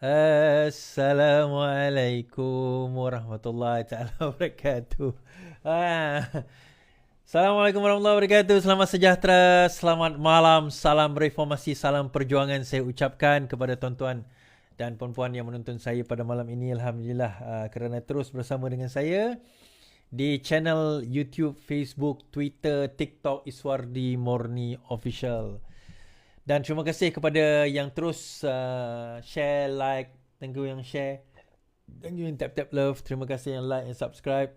Assalamualaikum warahmatullahi taala wabarakatuh. Ah, Assalamualaikum warahmatullahi wabarakatuh. Selamat sejahtera, selamat malam, salam reformasi, salam perjuangan saya ucapkan kepada tuan-tuan dan puan-puan yang menonton saya pada malam ini. Alhamdulillah kerana terus bersama dengan saya di channel YouTube, Facebook, Twitter, TikTok Iswardi Morni Official. Dan terima kasih kepada yang terus share, like. Thank you yang share. Thank you yang tap-tap love. Terima kasih yang like and subscribe.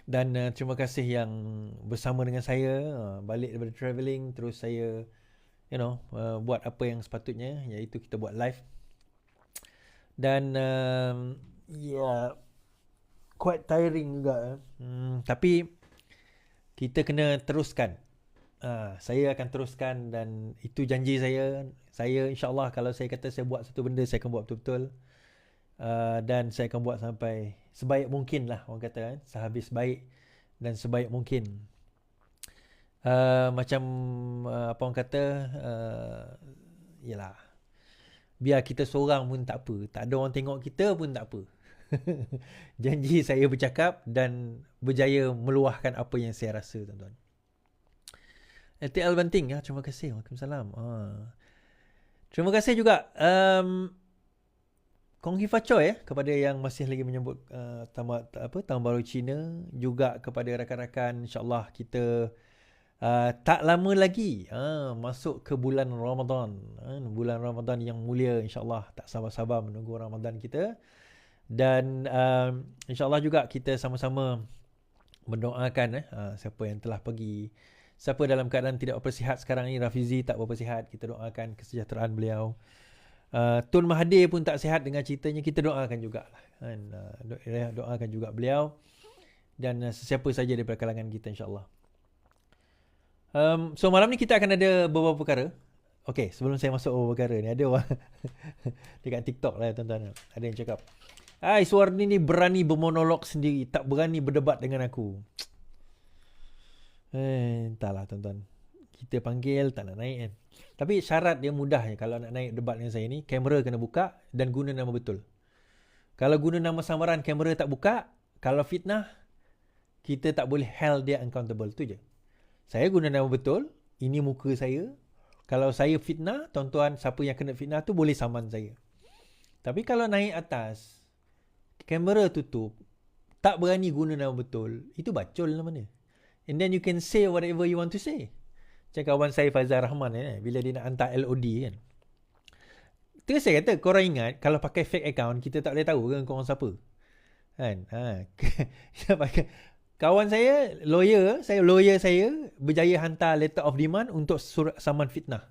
Dan terima kasih yang bersama dengan saya. Balik daripada travelling. Terus saya, buat apa yang sepatutnya. Iaitu kita buat live. Dan, quite tiring juga. Tapi, kita kena teruskan. Saya akan teruskan dan itu janji saya. Saya insyaAllah kalau saya kata saya buat satu benda, saya akan buat betul-betul. Dan saya akan buat sampai sebaik mungkin lah, orang kata kan. Sehabis baik dan sebaik mungkin. Macam apa orang kata, yalah, biar kita seorang pun tak apa. Tak ada orang tengok kita pun tak apa. Janji saya bercakap dan berjaya meluahkan apa yang saya rasa, tuan-tuan. LTL Banting, terima kasih. Waalaikumsalam. Terima kasih juga Kong Hifa Choi kepada yang masih lagi menyambut tahun baru Cina, juga kepada rakan-rakan. InsyaAllah kita tak lama lagi masuk ke bulan Ramadan. Bulan Ramadan yang mulia, insyaAllah. Tak sabar-sabar menunggu Ramadan kita. Dan insyaAllah juga kita sama-sama mendoakan siapa yang telah pergi, siapa dalam keadaan tidak berapa sihat sekarang ni. Rafizi tak berapa sihat, kita doakan kesejahteraan beliau. Tun Mahathir pun tak sihat dengan ceritanya, kita doakan jugalah kan. Doakan juga beliau dan sesiapa saja daripada kalangan kita, insyaAllah. So malam ni kita akan ada beberapa perkara. Okay, sebelum saya masuk beberapa perkara ni, ada orang dekat TikTok lah, tuan-tuan, ada yang cakap, Iswardi ni berani bermonolog sendiri, tak berani berdebat dengan aku. Entahlah, tuan-tuan. Kita panggil tak nak naik kan. Tapi syarat dia mudah je. Kalau nak naik debat dengan saya ni, kamera kena buka dan guna nama betul. Kalau guna nama samaran, kamera tak buka. Kalau fitnah, kita tak boleh held dia accountable. Tu je. Saya guna nama betul. Ini muka saya. Kalau saya fitnah, tuan-tuan, siapa yang kena fitnah tu boleh saman saya. Tapi kalau naik atas, kamera tutup, tak berani guna nama betul, itu bacol namanya. And then you can say whatever you want to say. Macam kawan saya Faizal Rahman bila dia nak hantar LOD kan. Terus saya kata, korang ingat kalau pakai fake account, kita tak boleh tahu kan korang siapa. Kan? Kawan saya, lawyer saya berjaya hantar letter of demand untuk surat saman fitnah.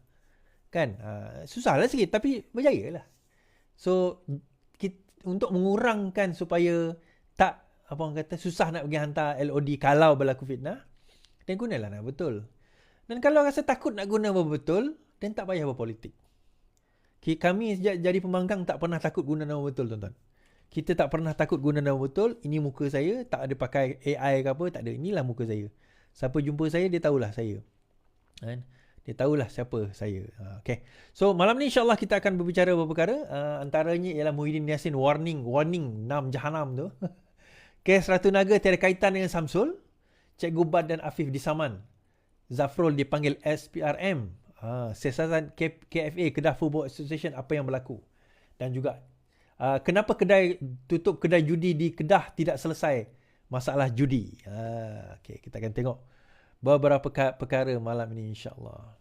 Kan? Susah lah sikit tapi berjaya lah. So, untuk mengurangkan supaya tak, apa orang kata, susah nak pergi hantar LOD kalau berlaku fitnah, dan gunalah nama betul. Dan kalau rasa takut nak guna nama betul, dan tak payah berpolitik. Kami sejak jadi pembangkang tak pernah takut guna nama betul, tuan-tuan. Kita tak pernah takut guna nama betul. Ini muka saya, tak ada pakai AI ke apa, tak ada. Inilah muka saya. Siapa jumpa saya, dia tahulah saya. Dia tahulah siapa saya. Okay. So malam ni insyaAllah kita akan berbicara beberapa perkara. Antaranya ialah Muhyiddin Yassin warning 6 jahanam tu. Kes Ratu Naga tiada kaitan dengan Samsul. Cikgu Bad dan Afif disaman. Zafrul dipanggil SPRM. Siasatan KFA, Kedah Football Association, apa yang berlaku. Dan juga kenapa tutup kedai judi di Kedah tidak selesai masalah judi. Okay, kita akan tengok beberapa perkara malam ini, insyaAllah.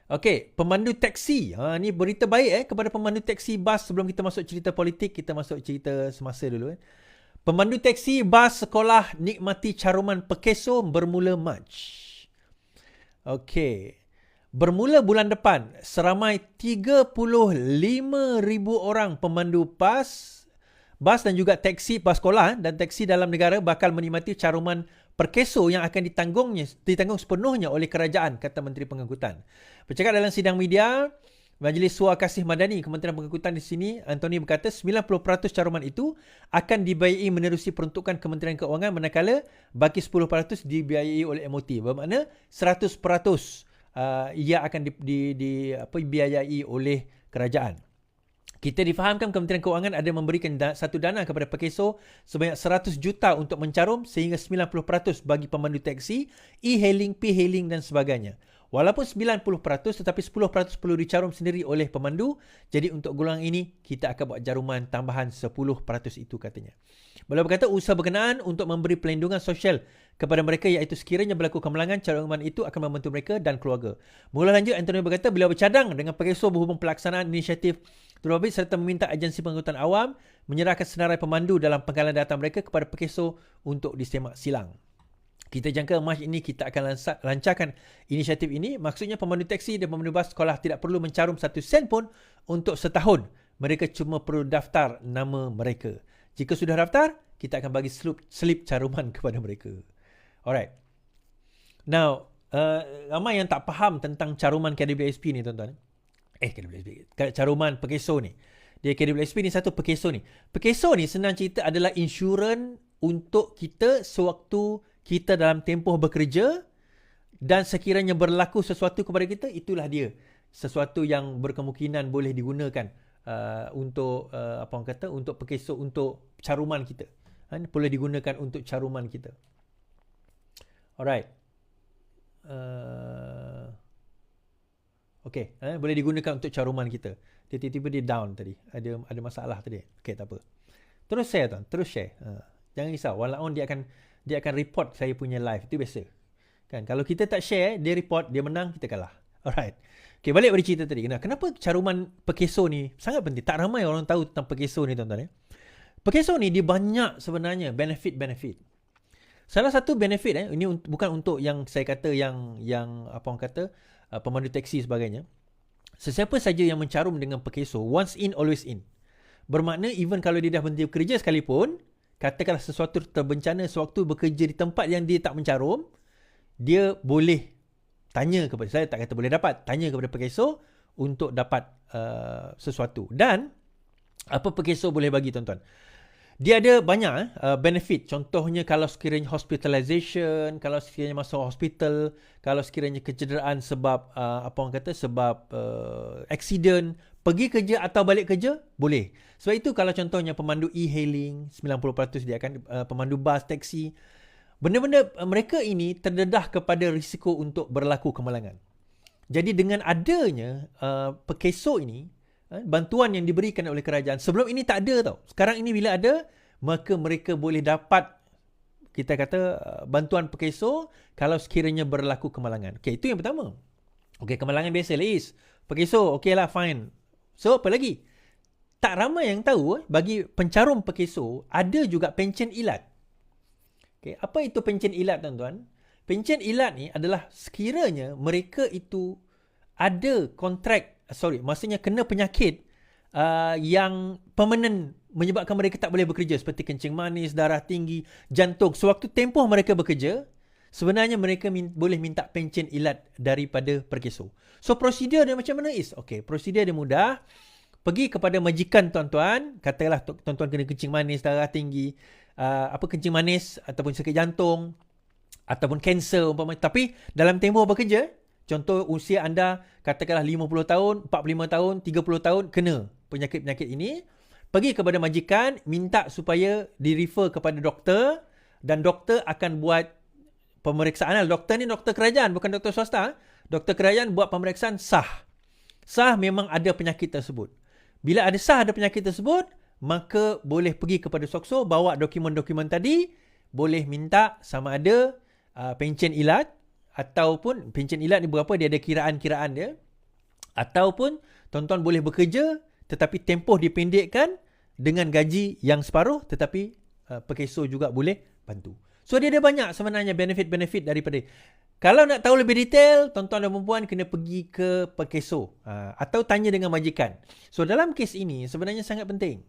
Okey, pemandu taksi. Ni berita baik kepada pemandu taksi bas. Sebelum kita masuk cerita politik, kita masuk cerita semasa dulu. Pemandu taksi bas sekolah nikmati caruman Pekeso bermula Mac. Okey. Bermula bulan depan, seramai 35,000 orang pemandu bas dan juga taksi bas sekolah dan taksi dalam negara bakal menikmati caruman Perkeso yang akan ditanggung sepenuhnya oleh kerajaan, kata Menteri Pengangkutan. Bercakap dalam sidang media, Majlis Suar Kasih Madani Kementerian Pengangkutan di sini, Anthony berkata 90% caruman itu akan dibiayai menerusi peruntukan Kementerian Keuangan, manakala baki 10% dibiayai oleh MOT. Bermakna 100% ia akan dibiayai oleh kerajaan. Kita difahamkan Kementerian Kewangan ada memberikan satu dana kepada Pekeso sebanyak 100 juta untuk mencarum sehingga 90% bagi pemandu teksi, e-hailing, p-hailing dan sebagainya. Walaupun 90% tetapi 10% perlu dicarum sendiri oleh pemandu. Jadi untuk golongan ini kita akan buat jaruman tambahan 10% itu katanya. Beliau berkata usaha berkenaan untuk memberi perlindungan sosial kepada mereka iaitu sekiranya berlaku kemalangan, caruman itu akan membantu mereka dan keluarga. Mula lanjut, Antonio berkata beliau bercadang dengan Pekeso berhubung pelaksanaan inisiatif terbabit serta meminta agensi pengangkutan awam menyerahkan senarai pemandu dalam penggalan data mereka kepada Pekeso untuk disemak silang. Kita jangka Mac ini kita akan lancarkan inisiatif ini. Maksudnya pemandu teksi dan pemandu bas sekolah tidak perlu mencarum 1 sen pun untuk setahun. Mereka cuma perlu daftar nama mereka. Jika sudah daftar, kita akan bagi slip caruman kepada mereka. Alright. Now, ramai yang tak faham tentang caruman KWSP ni tuan-tuan. KWSP. Caruman Pekeso ni. Dia KWSP ni satu, Pekeso ni. Pekeso ni senang cerita adalah insurans untuk kita sewaktu kita dalam tempoh bekerja dan sekiranya berlaku sesuatu kepada kita, itulah dia. Sesuatu yang berkemungkinan boleh digunakan untuk apa orang kata, untuk Pekeso, untuk caruman kita. Boleh digunakan untuk caruman kita. Alright. Okay, boleh digunakan untuk caruman kita. Tiba-tiba dia down tadi. Ada masalah tadi. Okay, tak apa. Terus share tuan, terus share. Jangan risau. Walaupun dia akan report saya punya live. Itu biasa. Kan? Kalau kita tak share, dia report, dia menang, kita kalah. Alright. Okay, balik pada cerita tadi. Kenapa caruman Pekeso ni sangat penting? Tak ramai orang tahu tentang Pekeso ni tuan-tuan. Pekeso ni dia banyak sebenarnya benefit. Salah satu benefit ini bukan untuk yang saya kata yang apa orang kata pemandu teksi sebagainya. Sesiapa saja yang mencarum dengan Pekeso, once in always in. Bermakna even kalau dia dah berhenti bekerja sekalipun, katakanlah sesuatu terbencana sewaktu bekerja di tempat yang dia tak mencarum, dia boleh tanya kepada saya, tak kata boleh dapat, tanya kepada Pekeso untuk dapat sesuatu. Dan apa Pekeso boleh bagi tuan-tuan? Dia ada banyak benefit. Contohnya kalau sekiranya hospitalization, kalau sekiranya masuk hospital, kalau sekiranya kecederaan sebab apa orang kata, sebab accident, pergi kerja atau balik kerja, boleh. Sebab itu kalau contohnya pemandu e-hailing, 90% dia akan pemandu bas, taksi, benda-benda mereka ini terdedah kepada risiko untuk berlaku kemalangan. Jadi dengan adanya Pekeso ini, bantuan yang diberikan oleh kerajaan, sebelum ini tak ada tau. Sekarang ini bila ada, maka mereka boleh dapat, kita kata, bantuan Pekeso kalau sekiranya berlaku kemalangan. Okay, itu yang pertama. Okay, kemalangan biasa lah is. Pekeso, okay lah, fine. So, apa lagi? Tak ramai yang tahu, bagi pencarum Pekeso, ada juga pencen ilat. Okay, apa itu pencen ilat tuan-tuan? Pencen ilat ni adalah sekiranya mereka itu ada kontrak, maksudnya kena penyakit yang permanent menyebabkan mereka tak boleh bekerja seperti kencing manis, darah tinggi, jantung. Sewaktu tempoh mereka bekerja, sebenarnya mereka boleh minta pencen ilat daripada Pekeso. So prosedur dia macam mana is? Okay, prosedur dia mudah. Pergi kepada majikan tuan-tuan, katakanlah tuan-tuan kena kencing manis, darah tinggi, kencing manis ataupun sakit jantung ataupun kanser umpamanya. Tapi dalam tempoh bekerja, contoh usia anda katakanlah 50 tahun, 45 tahun, 30 tahun kena penyakit-penyakit ini, pergi kepada majikan, minta supaya di-refer kepada doktor dan doktor akan buat pemeriksaan. Doktor ni doktor kerajaan, bukan doktor swasta. Doktor kerajaan buat pemeriksaan sah. Sah memang ada penyakit tersebut. Bila ada sah ada penyakit tersebut, maka boleh pergi kepada SOCSO, bawa dokumen-dokumen tadi, boleh minta sama ada pencen ilat, ataupun pencen ilat ni berapa, dia ada kiraan-kiraan dia, ataupun tuan-tuan boleh bekerja tetapi tempoh dipendekkan dengan gaji yang separuh, tetapi Pekeso juga boleh bantu. So dia ada banyak sebenarnya benefit-benefit daripada. Kalau nak tahu lebih detail, tuan-tuan dan puan kena pergi ke Pekeso atau tanya dengan majikan. So dalam kes ini sebenarnya sangat penting.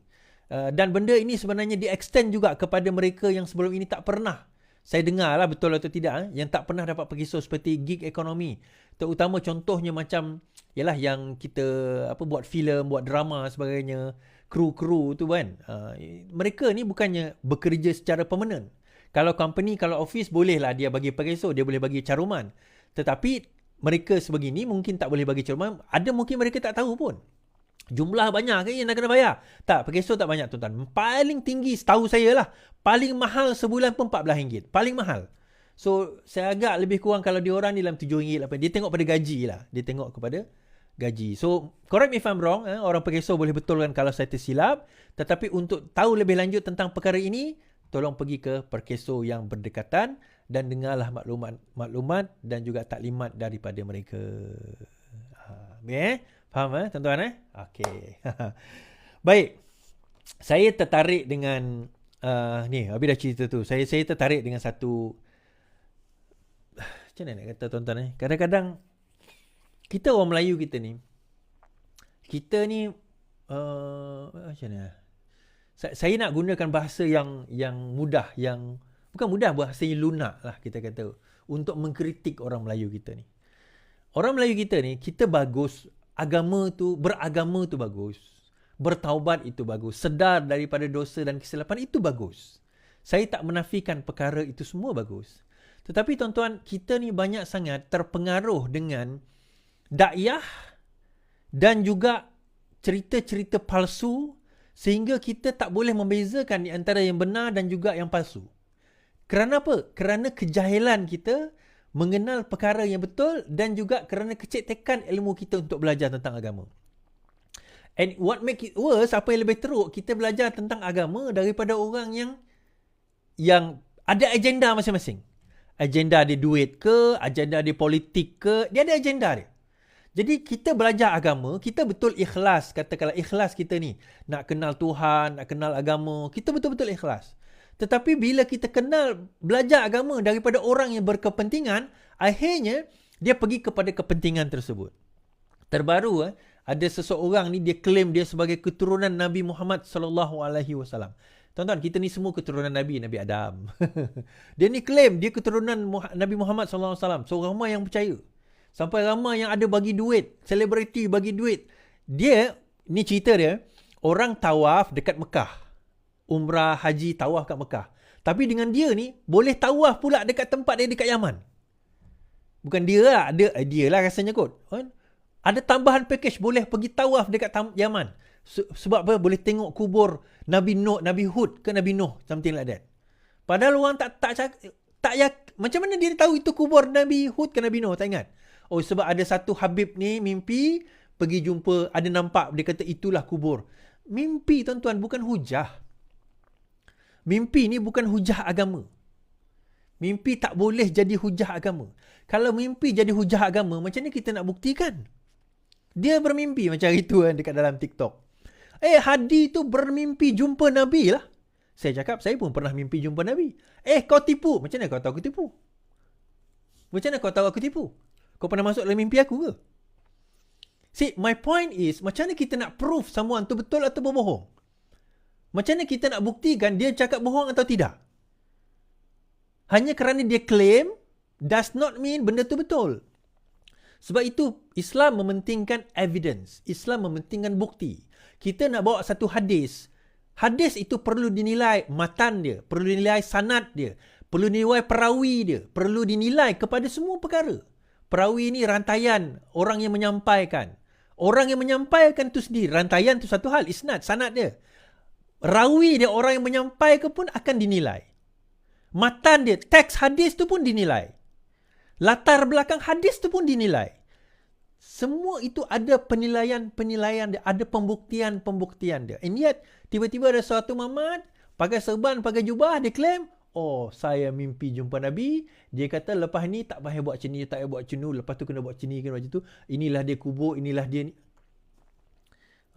Dan benda ini sebenarnya di-extend juga kepada mereka yang sebelum ini tak pernah. Saya dengar lah betul atau tidak, yang tak pernah dapat Pekeso seperti gig ekonomi. Terutama contohnya macam, yalah yang kita buat filem, buat drama sebagainya, kru-kru tu kan. Mereka ni bukannya bekerja secara permanent. Kalau company, kalau office, bolehlah dia bagi Pekeso, dia boleh bagi caruman. Tetapi mereka sebegini mungkin tak boleh bagi caruman, ada mungkin mereka tak tahu pun. Jumlah banyak ke nak kena bayar? Tak, perkeso tak banyak tuan-tuan. Paling tinggi setahu saya lah. Paling mahal sebulan pun RM14. Paling mahal. So, saya agak lebih kurang kalau diorang ni dalam RM7, apa. Dia tengok pada gaji lah. Dia tengok kepada gaji. So, correct me if I'm wrong. Orang perkeso boleh betulkan kalau saya tersilap. Tetapi untuk tahu lebih lanjut tentang perkara ini, tolong pergi ke perkeso yang berdekatan dan dengarlah maklumat dan juga taklimat daripada mereka. Faham tuan-tuan? Okey. Baik. Saya tertarik dengan ni, habis dah cerita tu. Saya tertarik dengan satu, macam mana nak kata tuan-tuan kadang-kadang kita orang Melayu kita ni macam mana? Saya nak gunakan bahasa yang mudah, yang bukan mudah, bahasa yang lunak lah kita kata, untuk mengkritik orang Melayu kita ni. Orang Melayu kita ni, kita bagus, beragama tu bagus, bertaubat itu bagus, sedar daripada dosa dan kesilapan itu bagus. Saya tak menafikan perkara itu semua bagus. Tetapi tuan-tuan, kita ni banyak sangat terpengaruh dengan dakwah dan juga cerita-cerita palsu, sehingga kita tak boleh membezakan di antara yang benar dan juga yang palsu. Kerana apa? Kerana kejahilan kita mengenal perkara yang betul dan juga kerana kecetekan ilmu kita untuk belajar tentang agama. And what make it worse, apa yang lebih teruk, kita belajar tentang agama daripada orang yang ada agenda masing-masing. Agenda dia duit ke, agenda dia politik ke, dia ada agenda dia. Jadi kita belajar agama, kita betul ikhlas, katakanlah ikhlas kita ni, nak kenal Tuhan, nak kenal agama, kita betul-betul ikhlas. Tetapi bila kita belajar agama daripada orang yang berkepentingan, akhirnya dia pergi kepada kepentingan tersebut. Terbaru, ada seseorang ni dia claim dia sebagai keturunan Nabi Muhammad SAW. Tuan-tuan, kita ni semua keturunan Nabi Adam. Dia ni claim dia keturunan Nabi Muhammad SAW. So ramai yang percaya. Sampai ramai yang ada bagi duit, selebriti bagi duit. Ni cerita dia, orang tawaf dekat Mekah. Umrah, haji, tawaf kat Mekah. Tapi dengan dia ni, boleh tawaf pula dekat tempat dia dekat Yaman. Bukan dia lah, dia lah rasanya kot. Ada tambahan package, boleh pergi tawaf dekat Yaman. Sebab apa? Boleh tengok kubur Nabi Hud ke Nabi Nuh, something like that. Padahal orang tak macam mana dia tahu itu kubur Nabi Hud ke Nabi Nuh, tak ingat? Oh, sebab ada satu Habib ni mimpi, pergi jumpa, ada nampak, dia kata itulah kubur. Mimpi tuan-tuan, bukan hujah. Mimpi ni bukan hujah agama. Mimpi tak boleh jadi hujah agama. Kalau mimpi jadi hujah agama, macam ni kita nak buktikan? Dia bermimpi macam itu dekat dalam TikTok. Hadi tu bermimpi jumpa Nabi lah. Saya cakap, saya pun pernah mimpi jumpa Nabi. Kau tipu. Macam mana kau tahu aku tipu? Macam mana kau tahu aku tipu? Kau pernah masuk dalam mimpi aku ke? See, my point is, macam mana kita nak proof someone tu betul atau berbohong? Macam mana kita nak buktikan dia cakap bohong atau tidak? Hanya kerana dia claim does not mean benda tu betul. Sebab itu Islam mementingkan evidence. Islam mementingkan bukti. Kita nak bawa satu hadis. Hadis itu perlu dinilai matan dia, perlu dinilai sanad dia, perlu dinilai perawi dia, perlu dinilai kepada semua perkara. Perawi ni rantaian orang yang menyampaikan. Orang yang menyampaikan tu sendiri, rantaian tu satu hal, isnad, sanad dia. Rawi dia, orang yang menyampaikan pun akan dinilai. Matan dia, teks hadis tu pun dinilai. Latar belakang hadis tu pun dinilai. Semua itu ada penilaian dia, ada pembuktian dia. And yet, tiba-tiba ada suatu mamat, pakai serban, pakai jubah, dia claim, saya mimpi jumpa Nabi. Dia kata, lepas ni tak payah buat macam ni, tak payah buat macam ni, lepas tu kena buat macam ni, kena buat macam tu. Inilah dia kubur, inilah dia ni.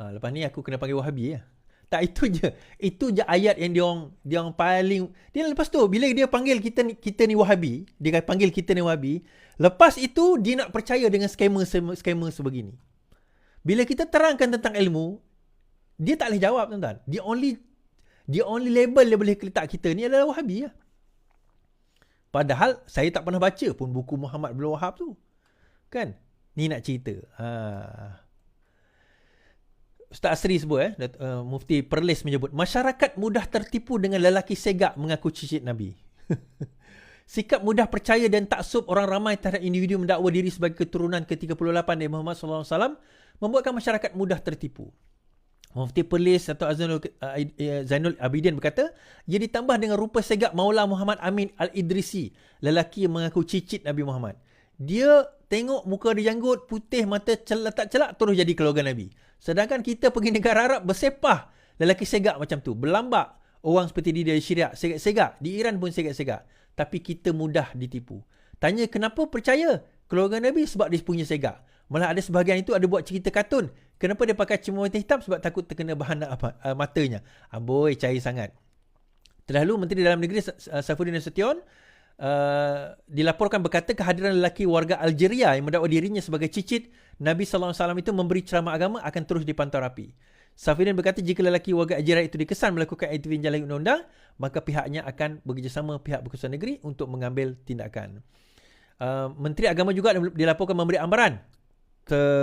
Lepas ni aku kena panggil Wahabi lah. Tak, itu je ayat yang dia orang paling. Dia lepas tu bila dia panggil kita ni Wahabi, dia panggil kita ni Wahabi, lepas itu dia nak percaya dengan scammer sebegini. Bila kita terangkan tentang ilmu, dia tak boleh jawab, tuan-tuan. The only label dia boleh letak kita ni adalah Wahabi lah. Padahal saya tak pernah baca pun buku Muhammad bin Wahab tu. Kan? Ni nak cerita. Ustaz Asri sebut, Mufti Perlis menyebut, masyarakat mudah tertipu dengan lelaki segak mengaku cicit Nabi. Sikap mudah percaya dan taksub orang ramai terhadap individu mendakwa diri sebagai keturunan ke-38 Nabi Muhammad SAW membuatkan masyarakat mudah tertipu. Mufti Perlis atau Zainul Abidin berkata, ia ditambah dengan rupa segak Maula Muhammad Amin Al-Idrisi, lelaki yang mengaku cicit Nabi Muhammad. Dia tengok muka dia janggut, putih, mata celak terus jadi keluarga Nabi. Sedangkan kita pergi negara Arab bersepah, lelaki segak macam tu, berlambak. Orang seperti dia di Syria segak-segak, di Iran pun segak-segak. Tapi kita mudah ditipu. Tanya kenapa percaya keluarga Nabi? Sebab dia punya segak. Malah ada sebahagian itu ada buat cerita kartun. Kenapa dia pakai cermin hitam? Sebab takut terkena bahan matanya. Amboi, cair sangat. Terlalu Menteri Dalam Negeri Saifuddin Nasution dilaporkan berkata kehadiran lelaki warga Algeria yang mendakwa dirinya sebagai cicit Nabi SAW itu memberi ceramah agama akan terus dipantau rapi. Saifuddin berkata jika lelaki warga Algeria itu dikesan melakukan aktiviti menjalahi undang-undang, maka pihaknya akan bekerjasama pihak berkuasa negeri untuk mengambil tindakan. Menteri Agama juga dilaporkan memberi amaran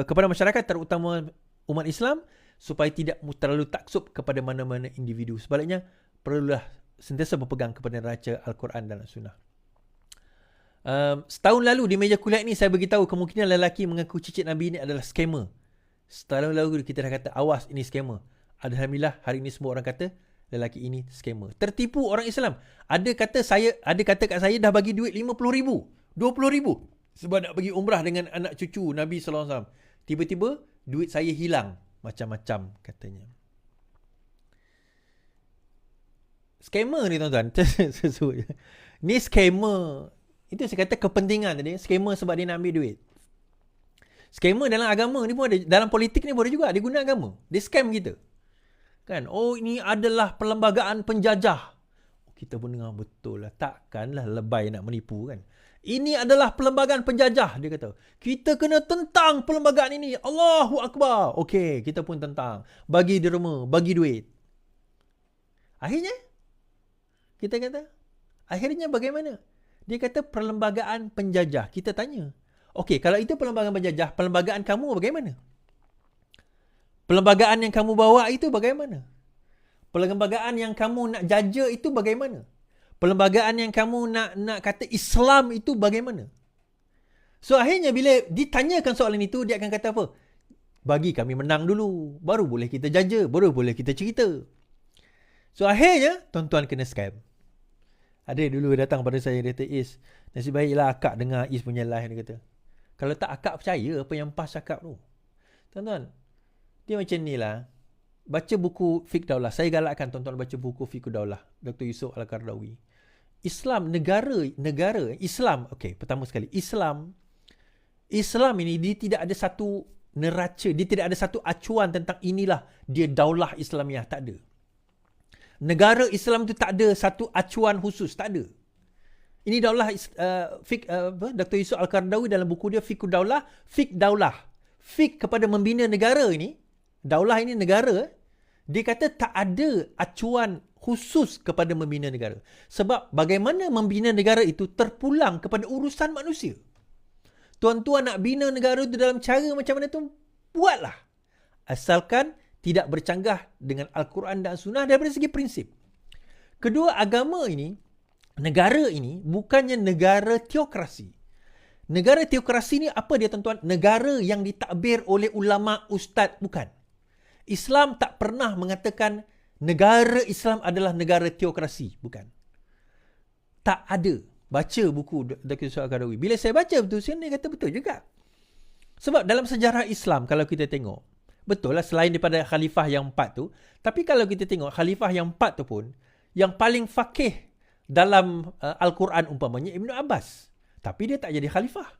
kepada masyarakat terutama umat Islam supaya tidak terlalu taksub kepada mana-mana individu. Sebaliknya, perlulah sentiasa berpegang kepada neraca Al-Quran dan Sunnah. Setahun lalu di meja kuliah ini saya beritahu kemungkinan lelaki mengaku cicit Nabi ini adalah scammer. Setahun lalu kita dah kata awas ini scammer. Alhamdulillah hari ini semua orang kata lelaki ini scammer. Tertipu orang Islam. Ada kata kat saya dah bagi duit 50,000, 20,000 sebab nak pergi umrah dengan anak cucu Nabi SAW. Tiba-tiba duit saya hilang. Macam-macam katanya. Scammer ni tuan-tuan. Ni scammer. Itu saya kata kepentingan tadi. Scammer sebab dia nak ambil duit. Scammer dalam agama ni pun ada. Dalam politik ni pun ada juga. Dia guna agama. Dia scam kita. Kan? Oh ini adalah perlembagaan penjajah. Kita pun dengar betul lah. Takkanlah lebay nak menipu kan. Ini adalah perlembagaan penjajah, dia kata. Kita kena tentang perlembagaan ini. Allahu Akbar. Okey, kita pun tentang. Bagi derma, bagi duit. Akhirnya, kita kata, akhirnya bagaimana? Dia kata perlembagaan penjajah. Kita tanya, okey, kalau itu perlembagaan penjajah, perlembagaan kamu bagaimana? Perlembagaan yang kamu bawa itu bagaimana? Perlembagaan yang kamu nak jaja itu bagaimana? Perlembagaan yang kamu nak kata Islam itu bagaimana? So akhirnya bila ditanyakan soalan itu, dia akan kata apa? Bagi kami menang dulu, baru boleh kita jaja, baru boleh kita cerita. So akhirnya tuan-tuan kena scam. Ada dulu datang pada saya, dia kata, Is, nasib baiklah akak dengar Is punya live, dia kata. Kalau tak akak percaya apa yang PAS cakap tu. Tuan-tuan, dia macam ni lah. Baca buku Fiqh Daulah. Saya galakkan tuan-tuan baca buku Fiqh Daulah, Dr. Yusof Al-Qaradawi. Islam, negara Islam, okey, pertama sekali, Islam ini dia tidak ada satu neraca, dia tidak ada satu acuan tentang inilah dia daulah Islamiah, tak ada. Negara Islam tu tak ada satu acuan khusus, tak ada. Ini daulah Dr. Yusof Al-Qaradawi dalam buku dia Fiqh Daulah, Fiqh kepada membina negara ini, daulah ini negara, dia kata tak ada acuan khusus kepada membina negara. Sebab bagaimana membina negara itu terpulang kepada urusan manusia. Tuan-tuan nak bina negara itu dalam cara macam mana tu, buatlah. Asalkan tidak bercanggah dengan Al-Quran dan Sunnah daripada segi prinsip. Kedua, agama ini, negara ini bukannya negara teokrasi. Negara teokrasi ni apa dia tuan-tuan? Negara yang ditakbir oleh ulama, ustaz, bukan. Islam tak pernah mengatakan negara Islam adalah negara teokrasi. Bukan. Tak ada. Baca buku Dr. Yusof Al-Qaradawi. Bila saya baca betul, saya kata betul juga. Sebab dalam sejarah Islam, kalau kita tengok, betul lah selain daripada khalifah yang 4 tu, tapi kalau kita tengok khalifah yang 4 tu pun, yang paling faqih dalam Al-Quran umpamanya Ibn Abbas. Tapi dia tak jadi khalifah.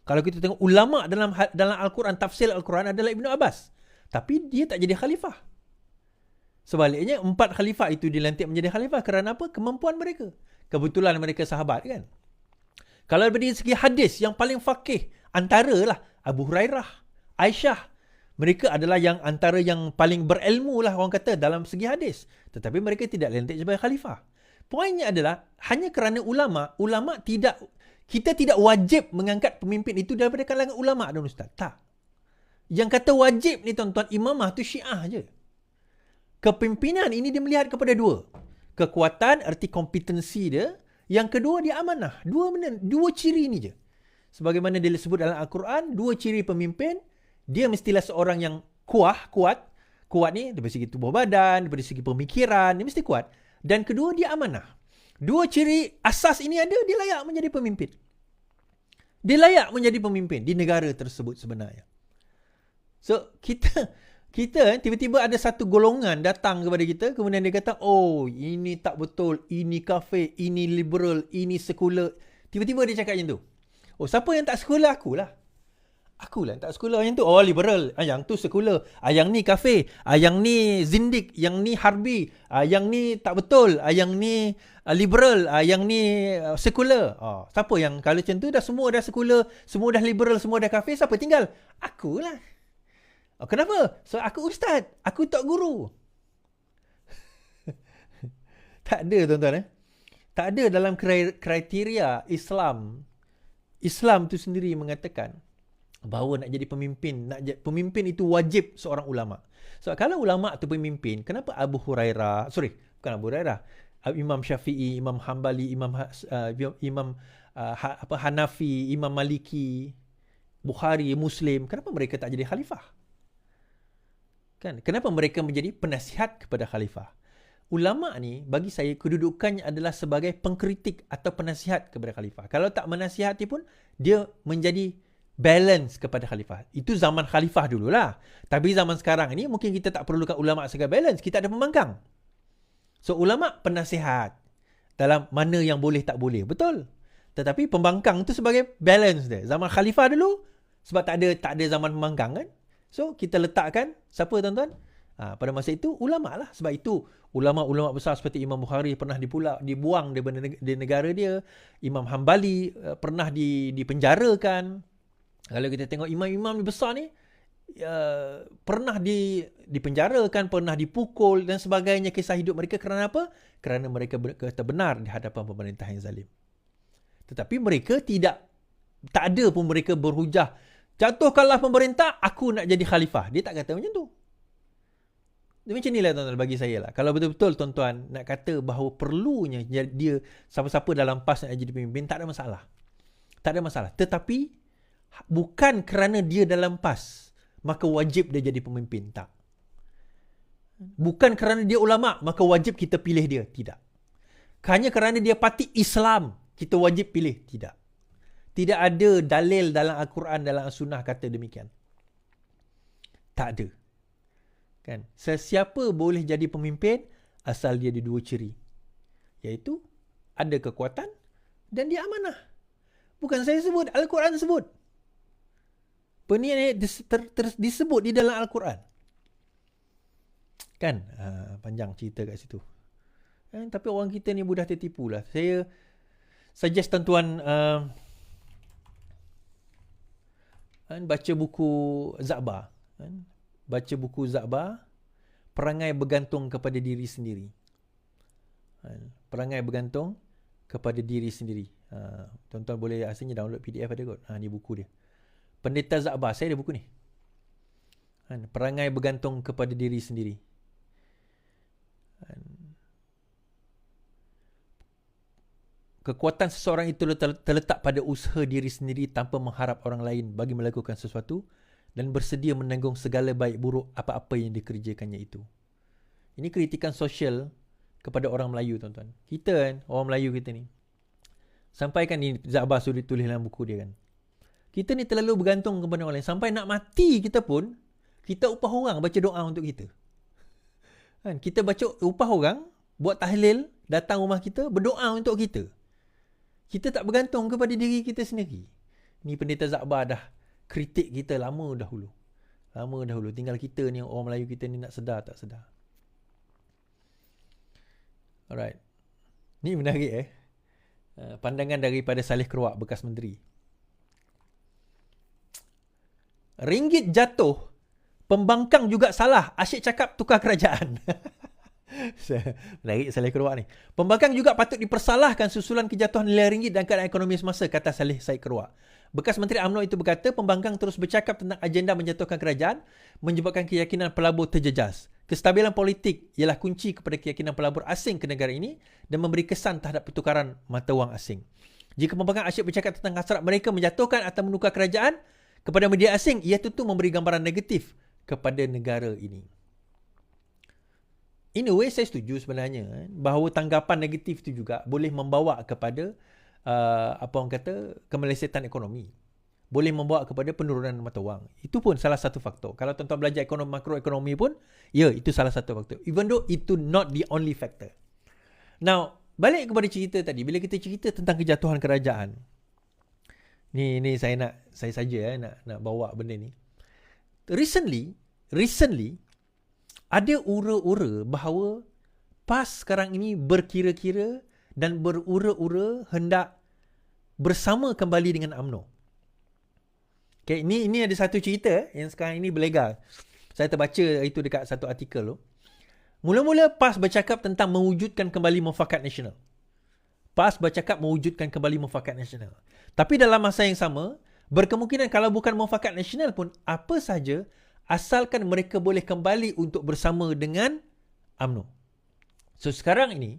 Kalau kita tengok ulama dalam Al-Quran, tafsir Al-Quran adalah Ibn Abbas. Tapi dia tak jadi khalifah. Sebaliknya, 4 khalifah itu dilantik menjadi khalifah kerana apa? Kemampuan mereka. Kebetulan mereka sahabat kan. Kalau dari segi hadis, yang paling faqih antaralah Abu Hurairah, Aisyah. Mereka adalah yang antara yang paling berilmu lah orang kata dalam segi hadis. Tetapi mereka tidak dilantik sebagai khalifah. Poinnya adalah, hanya kerana ulama tidak, kita tidak wajib mengangkat pemimpin itu daripada kalangan ulama dan ustaz. Tak. Yang kata wajib ni tuan-tuan, imamah tu Syiah je. Kepimpinan ini dia melihat kepada dua. Kekuatan, erti kompetensi dia. Yang kedua, dia amanah. Dua ciri ni je. Sebagaimana dia sebut dalam Al-Quran, 2 ciri pemimpin. Dia mestilah seorang yang kuat ni dari segi tubuh badan, dari segi pemikiran, dia mesti kuat. Dan kedua, dia amanah. Dua ciri asas ini ada, dia layak menjadi pemimpin. Dia layak menjadi pemimpin di negara tersebut sebenarnya. So, kita tiba-tiba ada satu golongan datang kepada kita, kemudian dia kata, oh, ini tak betul, ini kafir, ini liberal, ini sekular. Tiba-tiba dia cakap macam tu. Oh, siapa yang tak sekular? Akulah yang tak sekular yang tu. Oh, liberal. Yang tu sekular. Yang ni kafir. Yang ni zindik. Yang ni harbi. Yang ni tak betul. Yang ni liberal. Yang ni sekular. Siapa yang kalau macam tu dah semua dah sekular, semua dah liberal, semua dah kafir, siapa tinggal? Akulah. Kenapa? So, aku ustaz. Aku tok guru. Tak ada, tuan-tuan. Tak ada dalam kriteria Islam. Islam tu sendiri mengatakan bahawa nak jadi pemimpin, pemimpin itu wajib seorang ulama. So, kalau ulama tu pemimpin, kenapa Imam Syafi'i, Imam Hambali, Imam Hanafi, Imam Maliki, Bukhari, Muslim, kenapa mereka tak jadi khalifah? Kan? Kenapa mereka menjadi penasihat kepada khalifah? Ulama ni bagi saya kedudukannya adalah sebagai pengkritik atau penasihat kepada khalifah. Kalau tak menasihati pun dia menjadi balance kepada khalifah. Itu zaman khalifah dululah. Tapi zaman sekarang ni mungkin kita tak perlukan ulama sebagai balance. Kita ada pembangkang. So ulama penasihat dalam mana yang boleh tak boleh. Betul. Tetapi pembangkang tu sebagai balance dia. Zaman khalifah dulu sebab tak ada zaman pembangkang kan. So kita letakkan siapa tuan-tuan? Pada masa itu ulama lah. Sebab itu ulama-ulama besar seperti Imam Bukhari pernah dibuang dari negara dia. Imam Hambali pernah dipenjarakan. Kalau kita tengok imam-imam besar ni pernah dipenjarakan, pernah dipukul dan sebagainya kisah hidup mereka kerana apa? Kerana mereka berkata benar di hadapan pemerintah yang zalim. Tetapi mereka tak ada pun mereka berhujah, jatuhkanlah pemerintah, aku nak jadi khalifah. Dia tak kata macam tu. Dia macam inilah tuan-tuan bagi saya lah. Kalau betul-betul tuan-tuan nak kata bahawa perlunya dia siapa-siapa dalam PAS nak jadi pemimpin, tak ada masalah. Tak ada masalah. Tetapi bukan kerana dia dalam PAS maka wajib dia jadi pemimpin. Tak. Bukan kerana dia ulama maka wajib kita pilih dia. Tidak. Hanya kerana dia parti Islam kita wajib pilih. Tidak. Tidak ada dalil dalam Al-Quran, dalam As-Sunnah kata demikian. Tak ada. Kan? Sesiapa boleh jadi pemimpin asal dia ada dua ciri. Iaitu ada kekuatan dan dia amanah. Bukan saya sebut, Al-Quran sebut. Ini disebut di dalam Al-Quran. Kan? Panjang cerita kat situ. Tapi orang kita ni mudah tertipu lah. Saya suggest tuan-tuan baca buku Za'ba. Baca buku Za'ba, Perangai Bergantung kepada Diri Sendiri. Perangai bergantung kepada diri sendiri. Tuan-tuan boleh asalnya download PDF ada kot. Ni buku dia. Pendeta Za'ba, saya ada buku ni. Perangai Bergantung kepada Diri Sendiri. Kekuatan seseorang itu terletak pada usaha diri sendiri tanpa mengharap orang lain bagi melakukan sesuatu dan bersedia menanggung segala baik buruk apa-apa yang dikerjakannya itu. Ini kritikan sosial kepada orang Melayu, tuan-tuan. Kita kan, orang Melayu kita ni. Sampaikan ni Za'ba sudah tulis dalam buku dia kan. Kita ni terlalu bergantung kepada orang lain. Sampai nak mati kita pun, kita upah orang baca doa untuk kita. Kan? Kita baca upah orang, buat tahlil, datang rumah kita, berdoa untuk kita. Kita tak bergantung kepada diri kita sendiri. Ni pendeta Za'ba dah kritik kita lama dahulu. Tinggal kita ni, orang Melayu kita ni nak sedar tak sedar. Alright. Ni menarik pandangan daripada Saleh Keruak, bekas menteri. Ringgit jatuh, pembangkang juga salah. Asyik cakap tukar kerajaan. Menarik Saleh Keruak ni. Pembangkang juga patut dipersalahkan susulan kejatuhan nilai ringgit dan keadaan ekonomi semasa, kata Saleh Said Keruak. Bekas Menteri UMNO itu berkata, pembangkang terus bercakap tentang agenda menjatuhkan kerajaan, menyebabkan keyakinan pelabur terjejas. Kestabilan politik ialah kunci kepada keyakinan pelabur asing ke negara ini dan memberi kesan terhadap pertukaran mata wang asing. Jika pembangkang asyik bercakap tentang hasrat mereka menjatuhkan atau menukar kerajaan, kepada media asing, ia tentu memberi gambaran negatif kepada negara ini. In a way, saya setuju sebenarnya bahawa tanggapan negatif itu juga boleh membawa kepada kemelesetan ekonomi. Boleh membawa kepada penurunan mata wang. Itu pun salah satu faktor. Kalau tuan-tuan belajar makroekonomi pun, ya, itu salah satu faktor. Even though itu not the only factor. Now, balik kepada cerita tadi. Bila kita cerita tentang kejatuhan kerajaan. Ni saya saja nak bawa benda ni. Recently, ada ura-ura bahawa PAS sekarang ini berkira-kira dan berura-ura hendak bersama kembali dengan UMNO. Okay, ini ada satu cerita yang sekarang ini berlegar. Saya terbaca itu dekat satu artikel tu. Mula-mula PAS bercakap tentang mewujudkan kembali mufakat nasional. PAS bercakap mewujudkan kembali mufakat nasional. Tapi dalam masa yang sama, berkemungkinan kalau bukan mufakat nasional pun, apa saja asalkan mereka boleh kembali untuk bersama dengan UMNO. So sekarang ini,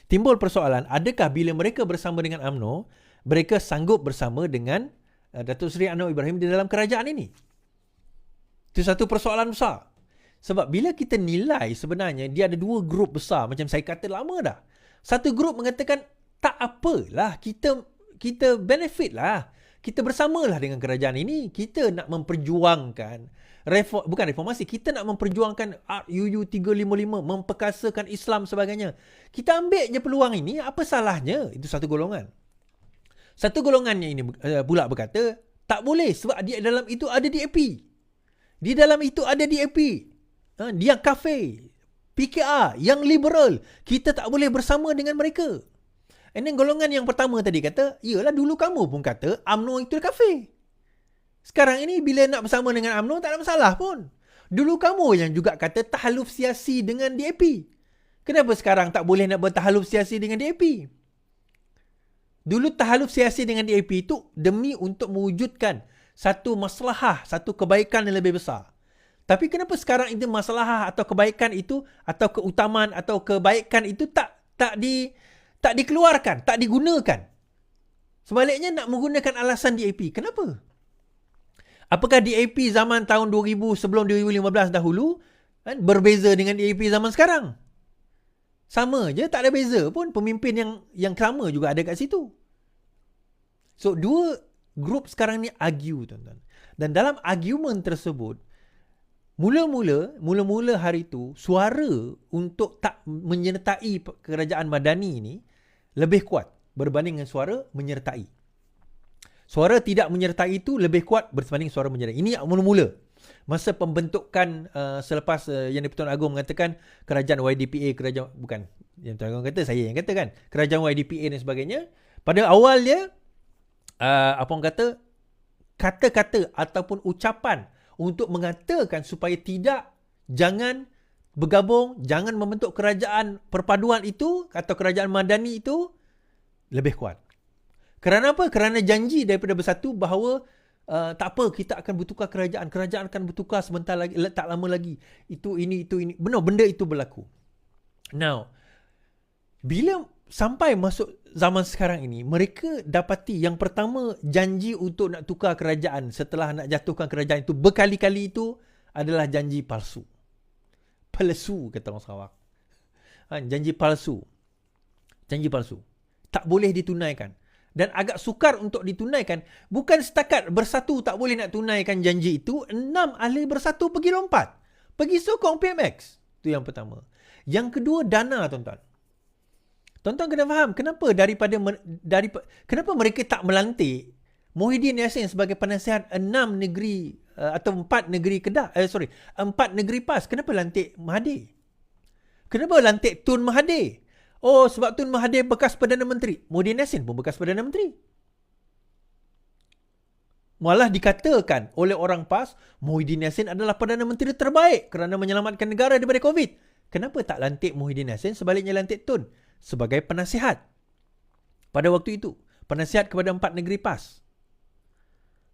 timbul persoalan, adakah bila mereka bersama dengan UMNO, mereka sanggup bersama dengan Datuk Seri Anwar Ibrahim di dalam kerajaan ini? Itu satu persoalan besar. Sebab bila kita nilai sebenarnya, dia ada dua grup besar, macam saya kata lama dah. Satu grup mengatakan, tak apalah, kita benefit lah. Kita bersamalah dengan kerajaan ini. Kita nak memperjuangkan bukan reformasi, kita nak memperjuangkan UU 355, memperkasakan Islam sebagainya. Kita ambil je peluang ini, apa salahnya? Itu satu golongan. Satu golongannya ini pula berkata, tak boleh sebab di dalam itu ada DAP. Di dalam itu ada DAP. Dia kafir, PKR, yang liberal. Kita tak boleh bersama dengan mereka. And then golongan yang pertama tadi kata, iyalah dulu kamu pun kata UMNO itu kafir. Sekarang ini bila nak bersama dengan UMNO tak ada masalah pun. Dulu kamu yang juga kata tahaluf siasi dengan DAP. Kenapa sekarang tak boleh nak bertahaluf siasi dengan DAP? Dulu tahaluf siasi dengan DAP itu demi untuk mewujudkan satu maslahah, satu kebaikan yang lebih besar. Tapi kenapa sekarang itu maslahah atau kebaikan itu atau keutamaan atau kebaikan itu tak dikeluarkan, tak digunakan? Sebaliknya nak menggunakan alasan DAP. Kenapa? Apakah DAP zaman tahun 2000 sebelum 2015 dahulu berbeza dengan DAP zaman sekarang? Sama je, tak ada beza pun. Pemimpin yang sama juga ada kat situ. So, dua grup sekarang ni argue, tuan-tuan. Dan dalam argument tersebut, mula-mula hari itu, suara untuk tak menyertai kerajaan Madani ini lebih kuat berbanding dengan suara menyertai. Suara tidak menyertai itu lebih kuat berbanding suara menyertai. Ini mula-mula. Masa pembentukan selepas yang di-Pertuan Agong mengatakan kerajaan YDPA, bukan yang Tuan Agong kata, saya yang kata kan, kerajaan YDPA dan sebagainya. Pada awalnya, kata-kata ataupun ucapan untuk mengatakan supaya jangan bergabung, jangan membentuk kerajaan perpaduan itu atau kerajaan Madani itu lebih kuat. Kerana apa? Kerana janji daripada Bersatu bahawa tak apa, kita akan bertukar kerajaan. Kerajaan akan bertukar sebentar lagi, tak lama lagi. Itu ini. Benar, benda itu berlaku. Now, bila sampai masuk zaman sekarang ini, mereka dapati yang pertama janji untuk nak tukar kerajaan setelah nak jatuhkan kerajaan itu berkali-kali itu adalah janji palsu. Palsu, kata orang Sarawak. Janji palsu. Tak boleh ditunaikan. Dan agak sukar untuk ditunaikan. Bukan setakat Bersatu tak boleh nak tunaikan janji itu, 6 ahli Bersatu pergi lompat. Pergi sokong PMX. Itu yang pertama. Yang kedua, dana, tuan-tuan. Tuan-tuan kena faham, kenapa kenapa mereka tak melantik Muhyiddin Yassin sebagai penasihat 6 negeri atau 4 negeri Kedah, 4 negeri PAS. Kenapa lantik Mahathir? Kenapa lantik Tun Mahathir? Oh, sebab Tun Mahathir bekas Perdana Menteri. Muhyiddin Yassin pun bekas Perdana Menteri. Malah dikatakan oleh orang PAS, Muhyiddin Yassin adalah Perdana Menteri terbaik kerana menyelamatkan negara daripada COVID. Kenapa tak lantik Muhyiddin Yassin, sebaliknya lantik Tun sebagai penasihat pada waktu itu? Penasihat kepada 4 negeri PAS.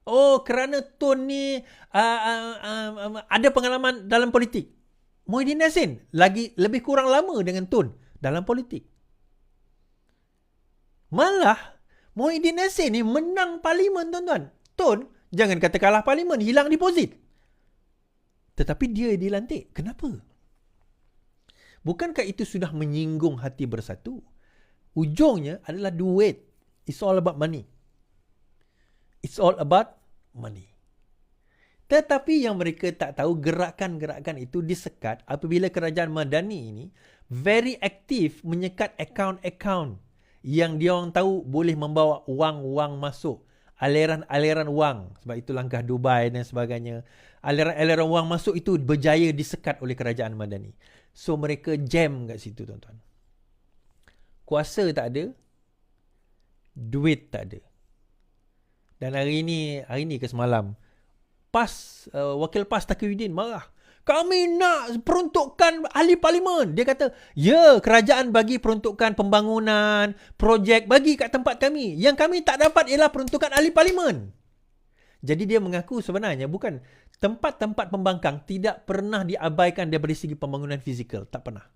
Oh, kerana Tun ni ada pengalaman dalam politik. Muhyiddin Yassin lebih kurang lama dengan Tun dalam politik. Malah Muhyiddin Yassin ni menang parlimen, tuan-tuan. Tun Jangan kata kalah parlimen, hilang deposit. Tetapi dia dilantik. Kenapa? Bukankah itu sudah menyinggung hati bersatu? Ujungnya adalah duit. It's all about money. It's all about money. Tetapi yang mereka tak tahu, gerakan-gerakan itu disekat apabila kerajaan Madani ini very aktif menyekat akaun-akaun yang dia orang tahu boleh membawa wang-wang masuk. Aliran-aliran wang. Sebab itu langkah Dubai dan sebagainya. Aliran-aliran wang masuk itu berjaya disekat oleh kerajaan Madani. So mereka jam kat situ, tuan-tuan. Kuasa tak ada, duit tak ada. Dan hari ni ke semalam, Wakil PAS Taqiyuddin marah. Kami nak peruntukan ahli parlimen. Dia kata, ya, kerajaan bagi peruntukan pembangunan, projek, bagi kat tempat kami. Yang kami tak dapat ialah peruntukan ahli parlimen. Jadi dia mengaku sebenarnya bukan tempat-tempat pembangkang tidak pernah diabaikan daripada segi pembangunan fizikal. Tak pernah.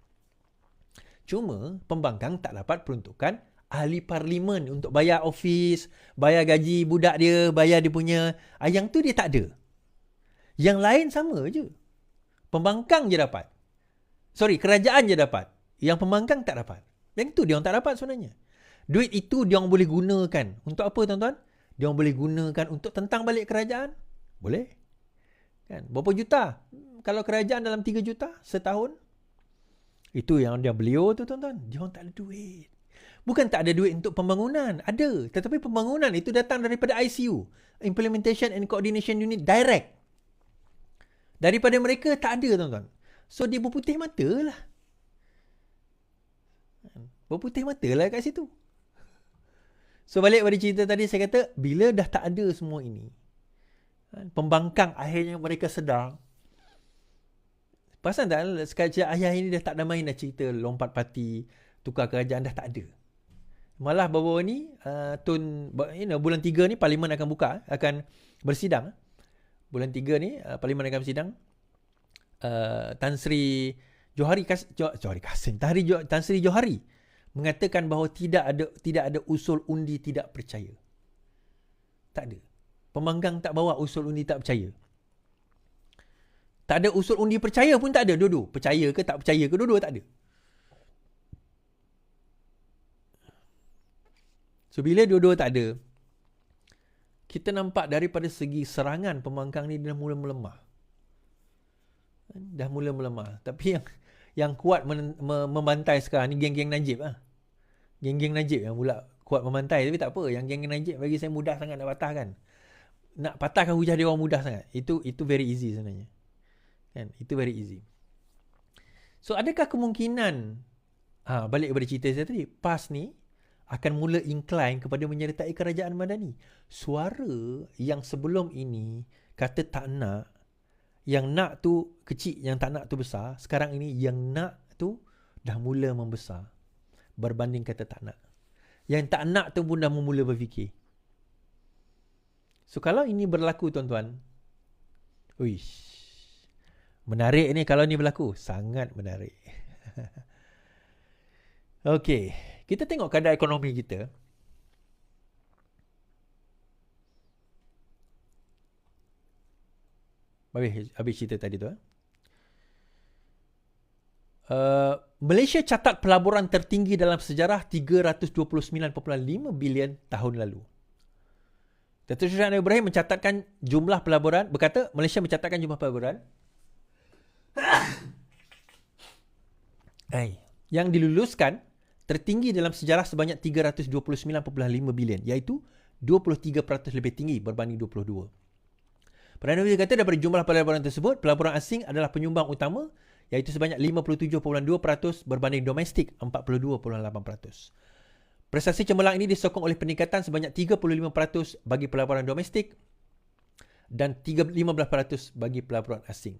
Cuma pembangkang tak dapat peruntukan ahli parlimen untuk bayar office, bayar gaji budak dia, bayar dia punya. Yang tu dia tak ada. Yang lain sama je. Pembangkang je dapat. Kerajaan je dapat. Yang pembangkang tak dapat. Yang tu dia orang tak dapat sebenarnya. Duit itu dia orang boleh gunakan. Untuk apa, tuan-tuan? Dia orang boleh gunakan untuk tentang balik kerajaan. Boleh. Kan? Berapa juta? Kalau kerajaan dalam 3 juta setahun. Itu yang dia beliau tu, tuan-tuan. Dia orang tak ada duit. Bukan tak ada duit untuk pembangunan. Ada. Tetapi pembangunan itu datang daripada ICU. Implementation and Coordination Unit direct. Daripada mereka tak ada, tuan-tuan. So dia berputih mata lah. Berputih mata lah kat situ. So balik pada cerita tadi, saya kata bila dah tak ada semua ini, pembangkang akhirnya mereka sedar. Perasan tak sekejap ayah ini dah tak ada main dah cerita lompat parti, tukar kerajaan, dah tak ada. Malah baru-baru ni bulan 3 ni parlimen akan buka, akan bersidang. Bulan 3 ni parlimen akan bersidang. Tan Sri Johari Tan Sri Johari mengatakan bahawa tidak ada usul undi tidak percaya. Tak ada. Pembangkang tak bawa usul undi tak percaya. Tak ada usul undi percaya pun tak ada. Dua-dua. Percaya ke tak percaya ke, dua-dua tak ada. So bila dua-dua tak ada, kita nampak daripada segi serangan pembangkang ni dah mula melemah. Dah mula melemah. Tapi yang kuat membantai sekarang ni geng-geng Najib lah. Geng-geng Najib yang pula kuat membantai. Tapi tak apa. Yang geng-geng Najib bagi saya mudah sangat nak patahkan. Nak patahkan hujah dia orang mudah sangat. Itu very easy sebenarnya. Kan? Itu very easy. So adakah kemungkinan balik kepada cerita saya tadi, PAS ni akan mula incline kepada menyertai kerajaan Madani? Suara yang sebelum ini kata tak nak, yang nak tu kecil, yang tak nak tu besar, sekarang ini yang nak tu dah mula membesar berbanding kata tak nak. Yang tak nak tu pun dah mula berfikir. So kalau ini berlaku, tuan-tuan, menarik ni kalau ni berlaku. Sangat menarik. Okey, kita tengok keadaan ekonomi kita. Habis cerita tadi tu. Malaysia catat pelaburan tertinggi dalam sejarah 329.5 bilion tahun lalu. Datuk Seri Anwar Ibrahim mencatatkan jumlah pelaburan, berkata Malaysia mencatatkan jumlah pelaburan yang diluluskan tertinggi dalam sejarah sebanyak 329.5 bilion, iaitu 23% lebih tinggi berbanding 22. Perdana Menteri kata daripada jumlah pelaburan tersebut, pelaburan asing adalah penyumbang utama, iaitu sebanyak 57.2% berbanding domestik 42.8%. Prestasi cemerlang ini disokong oleh peningkatan sebanyak 35% bagi pelaburan domestik dan 15% bagi pelaburan asing.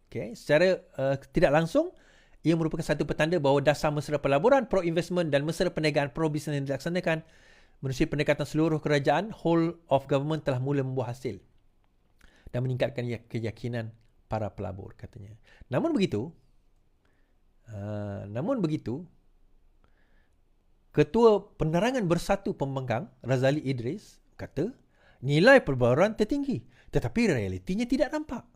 Okay. Secara tidak langsung, ia merupakan satu petanda bahawa dasar mesra pelaburan, pro-investment dan mesra perniagaan pro-bisnes yang dilaksanakan menerusi pendekatan seluruh kerajaan, whole of government telah mula membuah hasil dan meningkatkan keyakinan para pelabur, katanya. Namun begitu, Ketua Penerangan Bersatu Pembangkang, Razali Idris, kata Nilai perbaharuan tertinggi. Tetapi realitinya tidak nampak.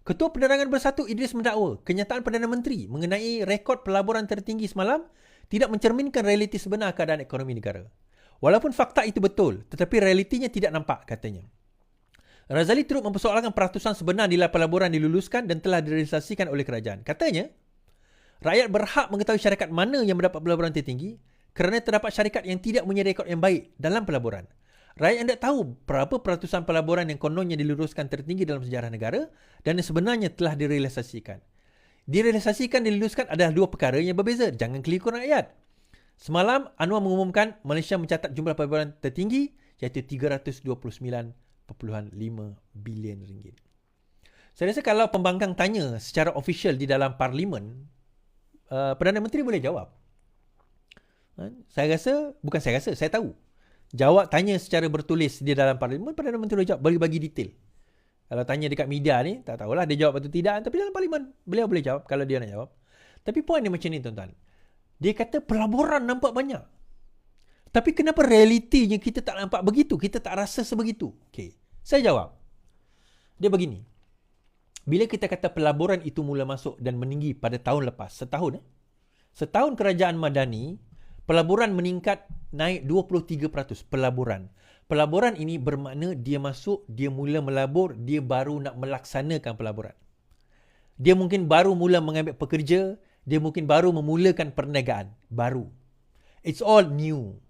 Ketua Penerangan Bersatu Idris mendakwa kenyataan Perdana Menteri mengenai rekod pelaburan tertinggi semalam tidak mencerminkan realiti sebenar keadaan ekonomi negara. Walaupun fakta itu betul, tetapi realitinya tidak nampak, katanya. Razali turut mempersoalkan peratusan sebenar nilai pelaburan diluluskan dan telah direalisasikan oleh kerajaan. Katanya, rakyat berhak mengetahui syarikat mana yang mendapat pelaburan tertinggi kerana terdapat syarikat yang tidak punya rekod yang baik dalam pelaburan. Rakyat hendak tahu berapa peratusan pelaburan yang kononnya diluluskan tertinggi dalam sejarah negara dan yang sebenarnya telah direalisasikan. Direalisasikan dan diluluskan adalah dua perkara yang berbeza. Jangan keliru rakyat. Semalam, Anwar mengumumkan Malaysia mencatat jumlah pelaburan tertinggi iaitu 329.5 bilion ringgit. Saya rasa kalau pembangkang tanya secara official di dalam parlimen, Perdana Menteri boleh jawab. Saya tahu. Jawab tanya secara bertulis di dalam parlimen, Perdana Menteri boleh jawab, bagi detail. Kalau tanya dekat media ni, tak tahulah dia jawab atau tidak. Tapi dalam parlimen, beliau boleh jawab kalau dia nak jawab. Tapi poin dia macam ni, tuan-tuan. Dia kata pelaburan nampak banyak. Tapi kenapa realitinya kita tak nampak begitu? Kita tak rasa sebegitu. Okey, saya jawab. Dia begini. Bila kita kata pelaburan itu mula masuk dan meninggi pada tahun lepas, setahun kerajaan Madani, pelaburan meningkat naik 23%. Pelaburan ini bermakna dia masuk, dia mula melabur, dia baru nak melaksanakan pelaburan. Dia mungkin baru mula mengambil pekerja, dia mungkin baru memulakan perniagaan. Baru. It's all new.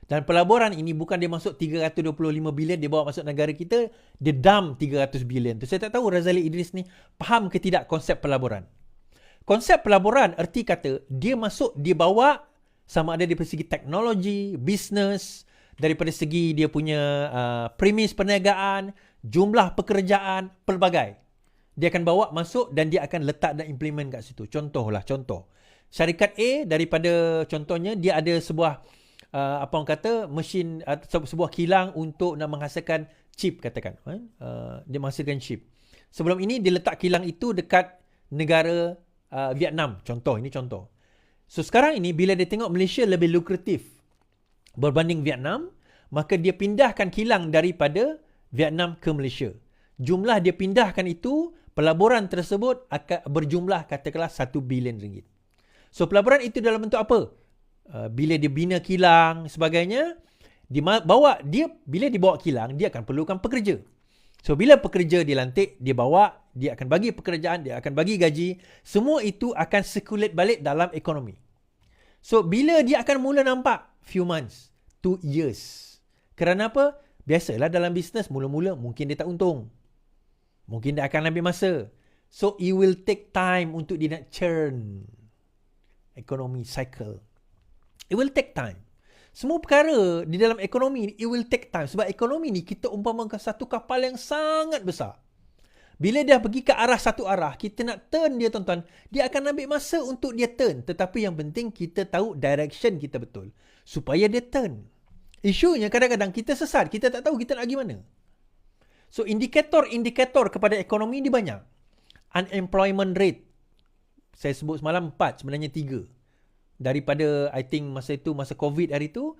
Dan pelaburan ini bukan dia masuk 325 bilion, dia bawa masuk negara kita, dia dump 300 bilion. Tu saya tak tahu Razali Idris ni faham ke tidak konsep pelaburan. Konsep pelaburan erti kata, dia masuk, dia bawa sama ada dari segi teknologi, bisnes, daripada segi dia punya premis perniagaan, jumlah pekerjaan, pelbagai. Dia akan bawa masuk dan dia akan letak dan implement kat situ. Contoh. Syarikat A daripada contohnya dia ada sebuah mesin, sebuah kilang untuk nak menghasilkan chip, katakan. Dia menghasilkan chip. Sebelum ini dia letak kilang itu dekat negara Vietnam. Ini contoh. So sekarang ini bila dia tengok Malaysia lebih lukratif berbanding Vietnam, maka dia pindahkan kilang daripada Vietnam ke Malaysia. Jumlah dia pindahkan itu, pelaburan tersebut akan berjumlah katakanlah 1 bilion ringgit. So pelaburan itu dalam bentuk apa? Bila dia bina kilang sebagainya, bila dia bawa kilang, dia akan perlukan pekerja. So bila pekerja dilantik, dia akan bagi pekerjaan, dia akan bagi gaji, semua itu akan circulate balik dalam ekonomi. So bila dia akan mula nampak? Few months, 2 years. Kerana apa? Biasalah dalam bisnes, mula-mula mungkin dia tak untung. Mungkin dia akan ambil masa. So, it will take time untuk dia nak churn economy cycle. It will take time. Semua perkara di dalam ekonomi ni, it will take time. Sebab ekonomi ni, kita umpamakan satu kapal yang sangat besar. Bila dia pergi ke arah satu arah, kita nak turn dia, tuan-tuan, dia akan ambil masa untuk dia turn. Tetapi yang penting, kita tahu direction kita betul. Supaya dia turn. Isunya kadang-kadang kita sesat. Kita tak tahu kita nak pergi mana. So, indikator-indikator kepada ekonomi ni banyak. Unemployment rate. Saya sebut semalam 4, sebenarnya 3. Daripada, I think masa COVID hari tu,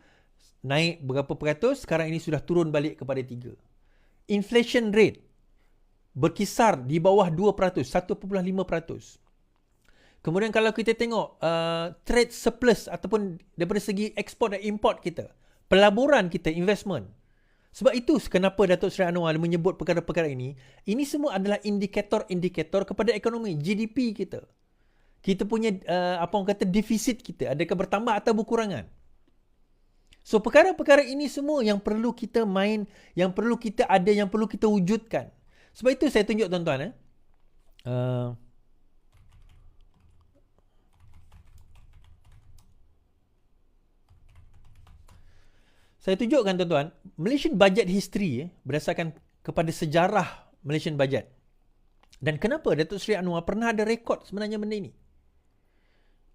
naik berapa peratus, sekarang ini sudah turun balik kepada 3. Inflation rate. Berkisar di bawah 2%, 1.5%. Kemudian kalau kita tengok trade surplus ataupun daripada segi ekspor dan import kita, pelaburan kita, investment. Sebab itu kenapa Datuk Seri Anwar menyebut perkara-perkara ini semua adalah indikator-indikator kepada ekonomi, GDP kita. Kita punya defisit kita, adakah bertambah atau berkurangan. So perkara-perkara ini semua yang perlu kita main, yang perlu kita ada, yang perlu kita wujudkan. Sebab itu saya tunjuk tuan-tuan saya tunjukkan tuan-tuan, Malaysian budget history berdasarkan kepada sejarah Malaysian budget. Dan kenapa Datuk Seri Anwar pernah ada rekod sebenarnya benda ini.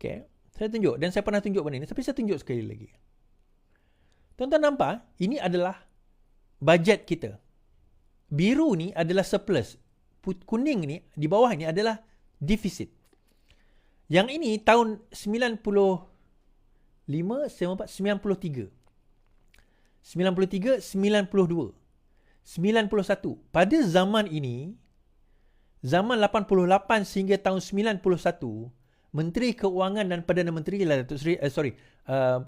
Okay, saya tunjuk dan saya pernah tunjuk benda ini, tapi saya tunjuk sekali lagi. Tuan-tuan nampak, ini adalah budget kita. Biru ni adalah surplus. Kuning ni, di bawah ni adalah defisit. Yang ini tahun 93. 93, 92, 91. Pada zaman ini, zaman 88 sehingga tahun 91, Menteri Keuangan dan Perdana Menteri ialah Datuk Seri,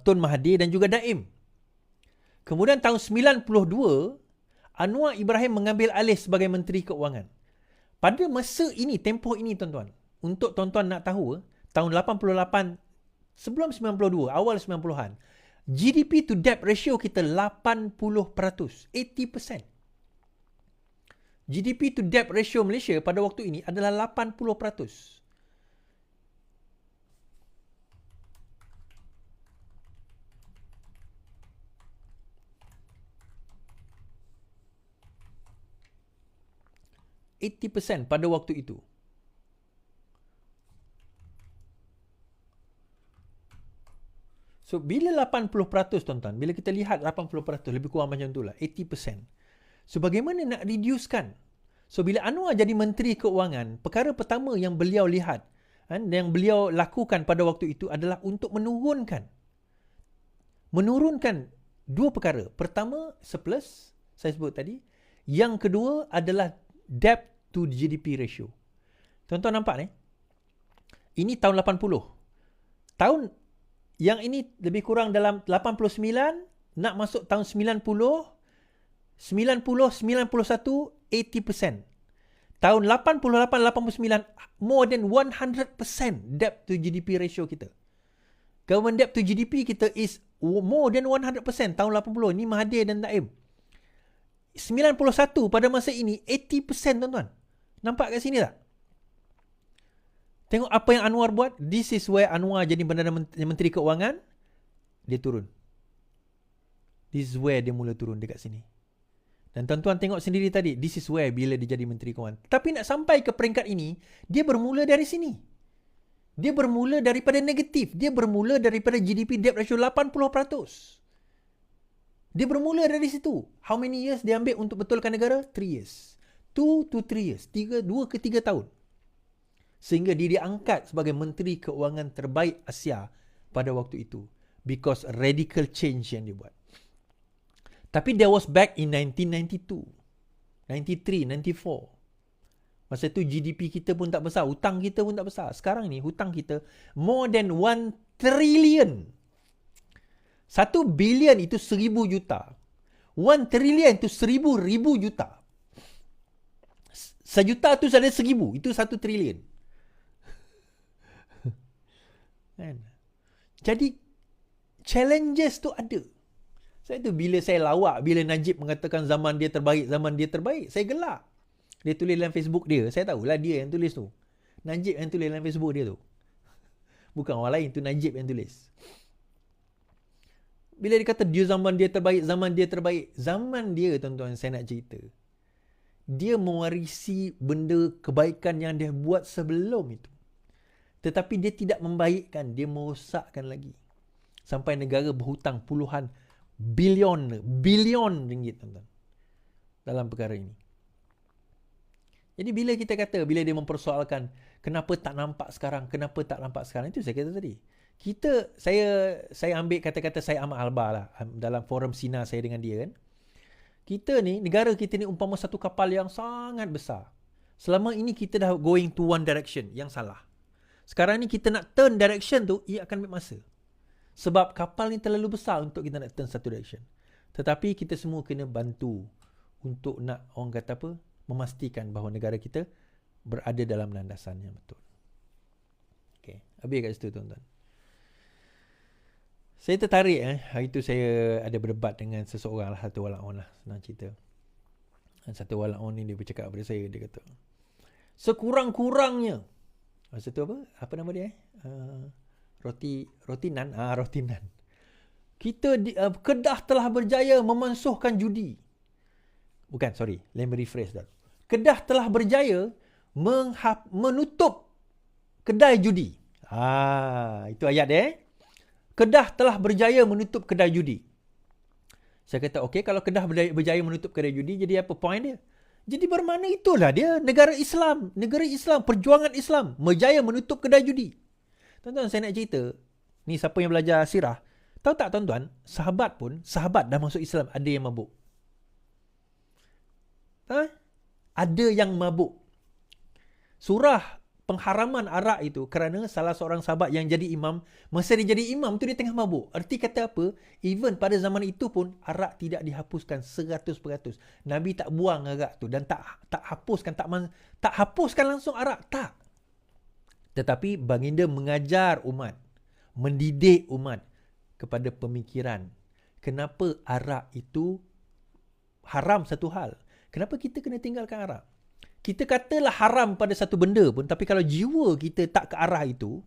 Tun Mahathir dan juga Daim. Kemudian tahun 92, Anwar Ibrahim mengambil alih sebagai Menteri Keuangan. Pada masa ini, tempoh ini tuan-tuan, untuk tuan-tuan nak tahu, tahun 88, sebelum 92, awal 90-an, GDP to debt ratio kita 80%, 80%. GDP to debt ratio Malaysia pada waktu ini adalah 80%. pada waktu itu. So, bila 80% tuan-tuan, bila kita lihat 80%, lebih kurang macam itulah, 80%. So, bagaimana nak reducekan? So, bila Anwar jadi Menteri Keuangan, perkara pertama yang beliau lihat, yang beliau lakukan pada waktu itu adalah untuk menurunkan dua perkara. Pertama, surplus, saya sebut tadi. Yang kedua adalah debt to GDP ratio. Tuan-tuan nampak ni? Ini tahun 80. Tahun yang ini lebih kurang dalam 89, nak masuk tahun 90, 91, 80%. Tahun 88, 89, more than 100% debt to GDP ratio kita. Government debt to GDP kita is more than 100% tahun 80. Ini Mahathir dan Daim. 91 pada masa ini 80% tuan-tuan. Nampak kat sini tak? Tengok apa yang Anwar buat. This is where Anwar jadi Perdana Menteri Keuangan. Dia turun. This is where dia mula turun dekat sini. Dan tuan-tuan tengok sendiri tadi. This is where bila dia jadi Menteri Keuangan. Tapi nak sampai ke peringkat ini, dia bermula dari sini. Dia bermula daripada negatif. Dia bermula daripada GDP debt ratio 80%. Dia bermula dari situ. How many years dia ambil untuk betulkan negara? 3 years. 2 to 3 years. 2 ke 3 tahun. Sehingga dia diangkat sebagai Menteri Keuangan terbaik Asia pada waktu itu. Because radical change yang dia buat. Tapi that was back in 1992. 93, 94. Masa tu GDP kita pun tak besar. Hutang kita pun tak besar. Sekarang ni hutang kita more than 1 trillion. 1 bilion itu 1,000 juta. 1 trillion itu 1,000 juta. 1 juta tu ada 1,000. Itu 1 trilion. Jadi, challenges tu ada. Saya tu bila saya lawak, bila Najib mengatakan zaman dia terbaik, saya gelak. Dia tulis dalam Facebook dia. Saya tahulah dia yang tulis tu. Najib yang tulis dalam Facebook dia tu. Bukan orang lain, tu Najib yang tulis. Bila dia kata dia zaman dia terbaik, zaman dia tuan-tuan saya nak cerita. Dia mewarisi benda kebaikan yang dia buat sebelum itu. Tetapi dia tidak membaikkan, dia merosakkan lagi. Sampai negara berhutang puluhan bilion ringgit tuan-tuan. Dalam perkara ini. Jadi bila kita kata, bila dia mempersoalkan kenapa tak nampak sekarang, itu saya kata tadi. Saya ambil kata-kata saya Ahmad Albar lah dalam forum Sina saya dengan dia kan. Kita ni, negara kita ni umpama satu kapal yang sangat besar. Selama ini kita dah going to one direction yang salah. Sekarang ni kita nak turn direction tu, ia akan ambil masa. Sebab kapal ni terlalu besar untuk kita nak turn satu direction. Tetapi kita semua kena bantu untuk nak, orang kata apa, memastikan bahawa negara kita berada dalam landasan yang betul. Okay, habis kat situ tuan-tuan. Saya tertarik hari tu saya ada berdebat dengan seseorang lah, satu walaun lah, senang cerita. Dan satu walaun ni dia bercakap kepada saya, dia kata, sekurang-kurangnya, masa tu apa nama dia roti nan. Kedah telah berjaya memansuhkan judi. Bukan, sorry, let me rephrase that. Kedah telah berjaya menutup kedai judi. Itu ayat dia. Kedah telah berjaya menutup kedai judi. Saya kata, okey, kalau Kedah berjaya menutup kedai judi, jadi apa point dia? Jadi bermakna itulah dia negara Islam, perjuangan Islam berjaya menutup kedai judi. Tuan-tuan, saya nak cerita, ni siapa yang belajar sirah, Tahu tak tuan-tuan, sahabat dah masuk Islam ada yang mabuk. Ada yang mabuk. Surah pengharaman arak itu kerana salah seorang sahabat yang jadi imam, masa dia jadi imam tu dia tengah mabuk. Erti kata apa? Even pada zaman itu pun arak tidak dihapuskan 100%. Nabi tak buang arak tu dan tak hapuskan, tak hapuskan langsung arak, tak. Tetapi baginda mengajar umat, mendidik umat kepada pemikiran. Kenapa arak itu haram satu hal? Kenapa kita kena tinggalkan arak? Kita katalah haram pada satu benda pun, tapi kalau jiwa kita tak ke arah itu,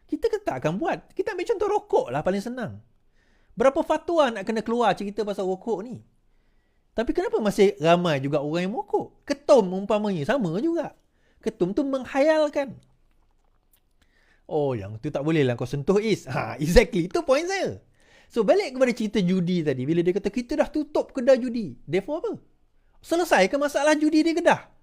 kita tak akan buat. Kita ambil contoh rokok lah paling senang. Berapa fatwa nak kena keluar cerita pasal rokok ni? Tapi kenapa masih ramai juga orang yang merokok? Ketum umpamanya, sama juga. Ketum tu menghayalkan. Oh, yang tu tak boleh lah kau sentuh Is. Exactly. Itu point saya. So, balik kepada cerita judi tadi. Bila dia kata, kita dah tutup kedai judi. Therefore apa? Selesai ke masalah judi di Kedah?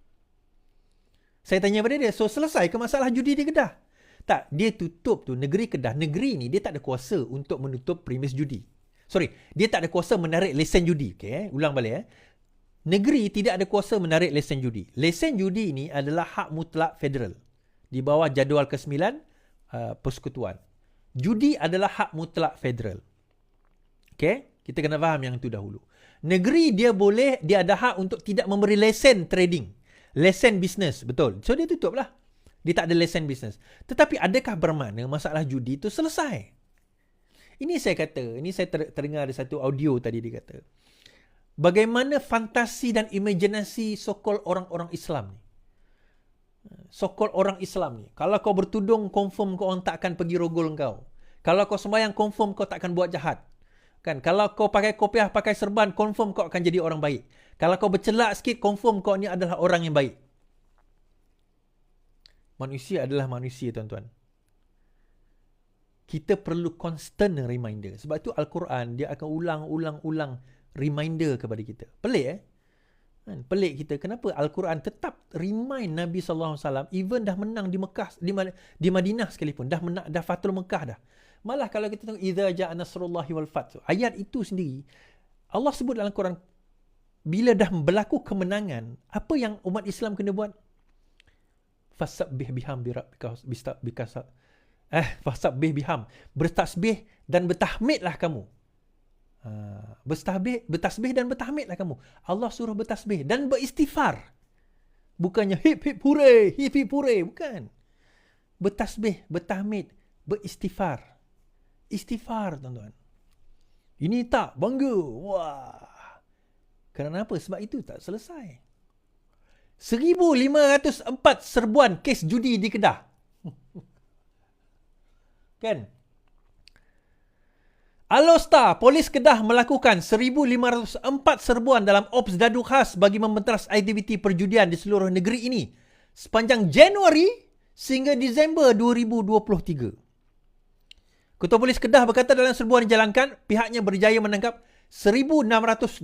Saya tanya pada dia, so selesai ke masalah judi di Kedah? Tak, dia tutup tu negeri Kedah. Negeri ni dia tak ada kuasa untuk menutup premis judi. Sorry, dia tak ada kuasa menarik lesen judi. Okay, ulang balik. Negeri tidak ada kuasa menarik lesen judi. Lesen judi ini adalah hak mutlak federal. Di bawah jadual ke-9 persekutuan. Judi adalah hak mutlak federal. Okay, kita kena faham yang itu dahulu. Negeri dia ada hak untuk tidak memberi lesen trading. Lesen bisnes, betul. So dia tutup lah. Dia tak ada lesen bisnes. Tetapi adakah bermakna masalah judi itu selesai? Ini saya terdengar ada satu audio tadi dia kata. Bagaimana fantasi dan imajinasi so-called orang-orang Islam ni. So-called orang Islam ni. Kalau kau bertudung, confirm kau orang tak akan pergi rogol kau. Kalau kau sembahyang, confirm kau tak akan buat jahat. Kan? Kalau kau pakai kopiah, pakai serban, confirm kau akan jadi orang baik. Kalau kau bercelak sikit, confirm kau ni adalah orang yang baik. Manusia adalah manusia, tuan-tuan. Kita perlu constant reminder. Sebab itu Al-Quran, dia akan ulang-ulang reminder kepada kita. Pelik Pelik kita. Kenapa Al-Quran tetap remind Nabi SAW, even dah menang di Mekah, di Madinah sekalipun, dah Fathul Mekah dah. Malah kalau kita tengok idza ja'a nasrullahi wal fath, ayat itu sendiri Allah sebut dalam Quran, bila dah berlaku kemenangan, apa yang umat Islam kena buat? Fasabbih bihamdi rabbika fasabbih biham, bertasbih dan bertahmidlah kamu. Bertasbih dan bertahmidlah kamu. Allah suruh bertasbih dan beristighfar. Bukannya hip hip hooray, bukan. Bertasbih, bertahmid, beristighfar. Istighfar, tuan-tuan. Ini tak bangga. Wah. Kenapa? Sebab itu tak selesai. 1,504 serbuan kes judi di Kedah. Kan? Alostar, Polis Kedah melakukan 1,504 serbuan dalam ops dadu khas bagi membenteras aktiviti perjudian di seluruh negeri ini sepanjang Januari sehingga Disember 2023. Ketua Polis Kedah berkata dalam serbuan dijalankan, pihaknya berjaya menangkap 1,661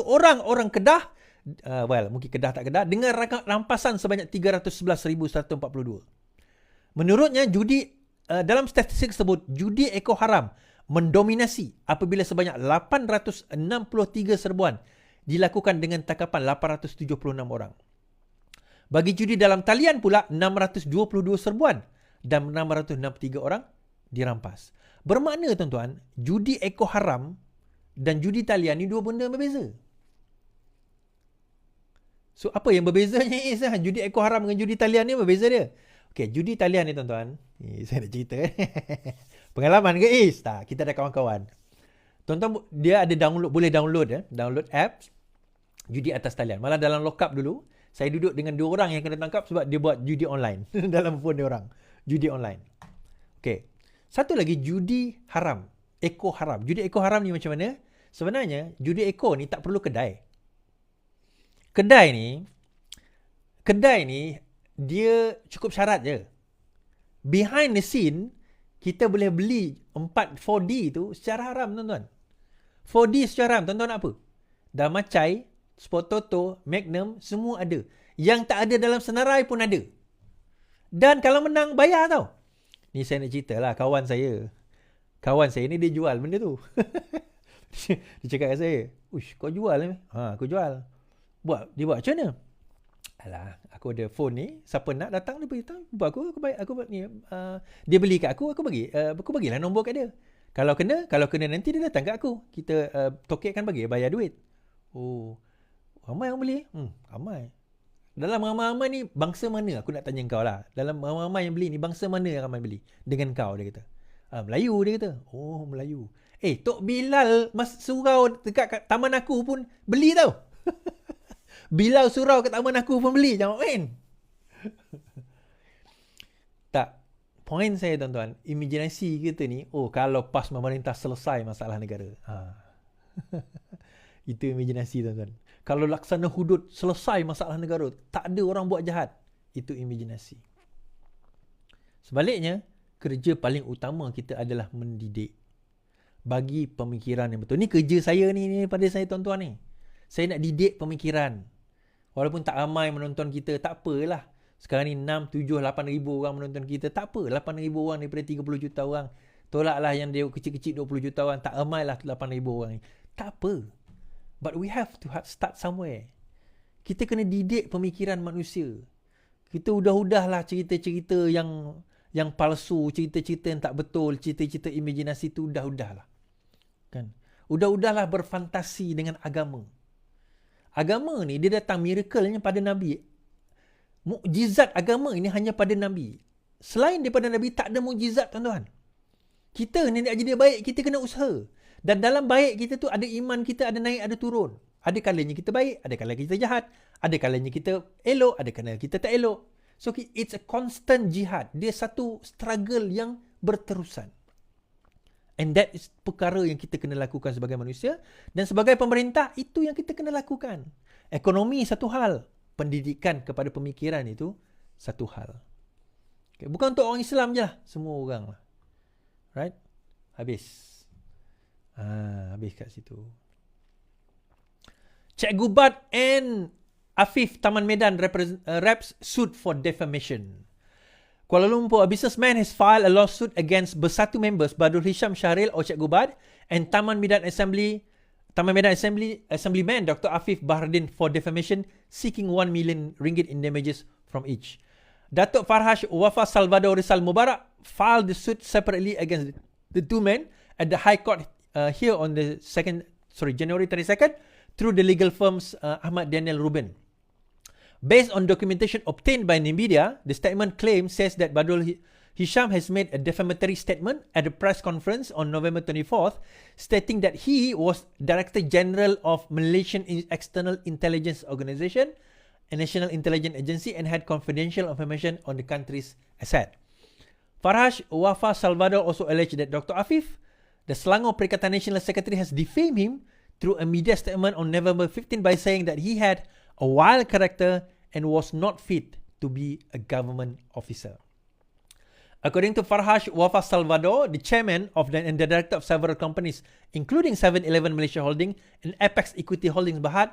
orang Kedah, mungkin Kedah tak Kedah, dengan rampasan sebanyak 311,142. Menurutnya, dalam statistik tersebut, judi eko haram mendominasi apabila sebanyak 863 serbuan dilakukan dengan tangkapan 876 orang. Bagi judi dalam talian pula, 622 serbuan dan 663 orang dirampas. Bermakna, tuan-tuan, judi eko haram dan judi talian ni dua benda yang berbeza. So, apa yang berbezanya Is? Judi eko haram dengan judi talian ni berbeza dia. Okey, judi talian ni, tuan-tuan. Saya nak cerita. Pengalaman ke Is? Tak, kita ada kawan-kawan. Tuan-tuan, dia ada boleh download apps judi atas talian. Malah dalam lockup dulu, saya duduk dengan 2 orang yang kena tangkap sebab dia buat judi online. Dalam phone dia orang. Judi online. Okey. Satu lagi, judi haram. Eko haram. Judi eko haram ni macam mana? Sebenarnya, judi eko ni tak perlu kedai. Kedai ni, dia cukup syarat je. Behind the scene, kita boleh beli 4D tu secara haram, tuan-tuan. 4D secara haram, tuan-tuan nak apa? Damacai, Sport Toto, Magnum, semua ada. Yang tak ada dalam senarai pun ada. Dan kalau menang, bayar tau. Ni saya nak cerita lah, kawan saya Kawan saya ni dia jual benda tu. Dia cakap kat saya, "Uish, kau jual ni?" Aku jual. Dia buat macam mana? Alah, aku ada phone ni, siapa nak datang dia beritahu. Aku ni, dia beli kat aku bagilah nombor kat dia. Kalau kena nanti dia datang kat aku. Kita tokekkan bayar duit. Oh, ramai yang beli. Ramai. Dalam ramai-ramai ni bangsa mana, aku nak tanya kau lah. Dalam ramai-ramai yang beli ni bangsa mana yang ramai beli dengan kau, dia kata. Melayu, dia kata. Oh, Melayu. Tok Bilal surau dekat kat taman aku pun beli tau. Bilal surau kat taman aku pun beli. Jangan main. Tak. Poin saya, tuan-tuan, imajinasi kita ni, kalau PAS memerintah selesai masalah negara. Itu imajinasi, tuan-tuan. Kalau laksana hudud selesai masalah negara, tak ada orang buat jahat. Itu imajinasi. Sebaliknya, kerja paling utama kita adalah mendidik. Bagi pemikiran yang betul. Ni kerja saya ni pada saya, tuan-tuan ni. Saya nak didik pemikiran. Walaupun tak ramai menonton kita, tak apalah. Sekarang ni 6, 7, 8 ribu orang menonton kita. Tak apa, 8 ribu orang daripada 30 juta orang. Tolaklah yang dia kecil-kecil 20 juta orang. Tak ramailah 8 ribu orang ni. Tak apa. But we have to start somewhere. Kita kena didik pemikiran manusia. Kita udah-udahlah cerita-cerita yang palsu, cerita-cerita yang tak betul, cerita-cerita imajinasi tu udah-udahlah. Kan? Udah-udahlah berfantasi dengan agama. Agama ni dia datang miracle-nya pada Nabi. Mukjizat agama ini hanya pada Nabi. Selain daripada Nabi tak ada mukjizat, tuan-tuan. Kita ni nak jadi baik, kita kena usaha. Dan dalam baik kita tu ada iman kita, ada naik, ada turun. Ada kalanya kita baik, ada kalanya kita jahat. Ada kalanya kita elok, ada kalanya kita tak elok. So it's a constant jihad. Dia satu struggle yang berterusan. And that is perkara yang kita kena lakukan sebagai manusia. Dan sebagai pemerintah, itu yang kita kena lakukan. Ekonomi satu hal. Pendidikan kepada pemikiran itu satu hal. Okay. Bukan untuk orang Islam je lah. Semua orang lah. Right? Habis. Habis kat situ. Cikgu Bad and Afif Taman Medan reps sued for defamation. Kuala Lumpur, a businessman has filed a lawsuit against Bersatu members Badrul Hisham Syahril or Cikgu Bad and Taman Medan Assemblyman Dr. Afif Bahardin for defamation, seeking 1 million ringgit in damages from each. Datuk Farhash Wafa Salvador Rizal Mubarak filed the suit separately against the two men at the High Court here on the January 22nd through the legal firms Ahmad Daniel Ruben. Based on documentation obtained by NVIDIA, the statement says that Badrul Hisham has made a defamatory statement at a press conference on November 24th, stating that he was Director General of Malaysian External Intelligence Organisation, a national intelligence agency, and had confidential information on the country's asset. Farhash Wafa Salvador also alleged that Dr. Afif, the Selangor Perikatan Nasional Secretary, has defamed him through a media statement on November 15 by saying that he had a wild character and was not fit to be a government officer. According to Farhash Wafa Salvador, the chairman and the director of several companies, including 7-Eleven Malaysia Holding and Apex Equity Holdings Berhad,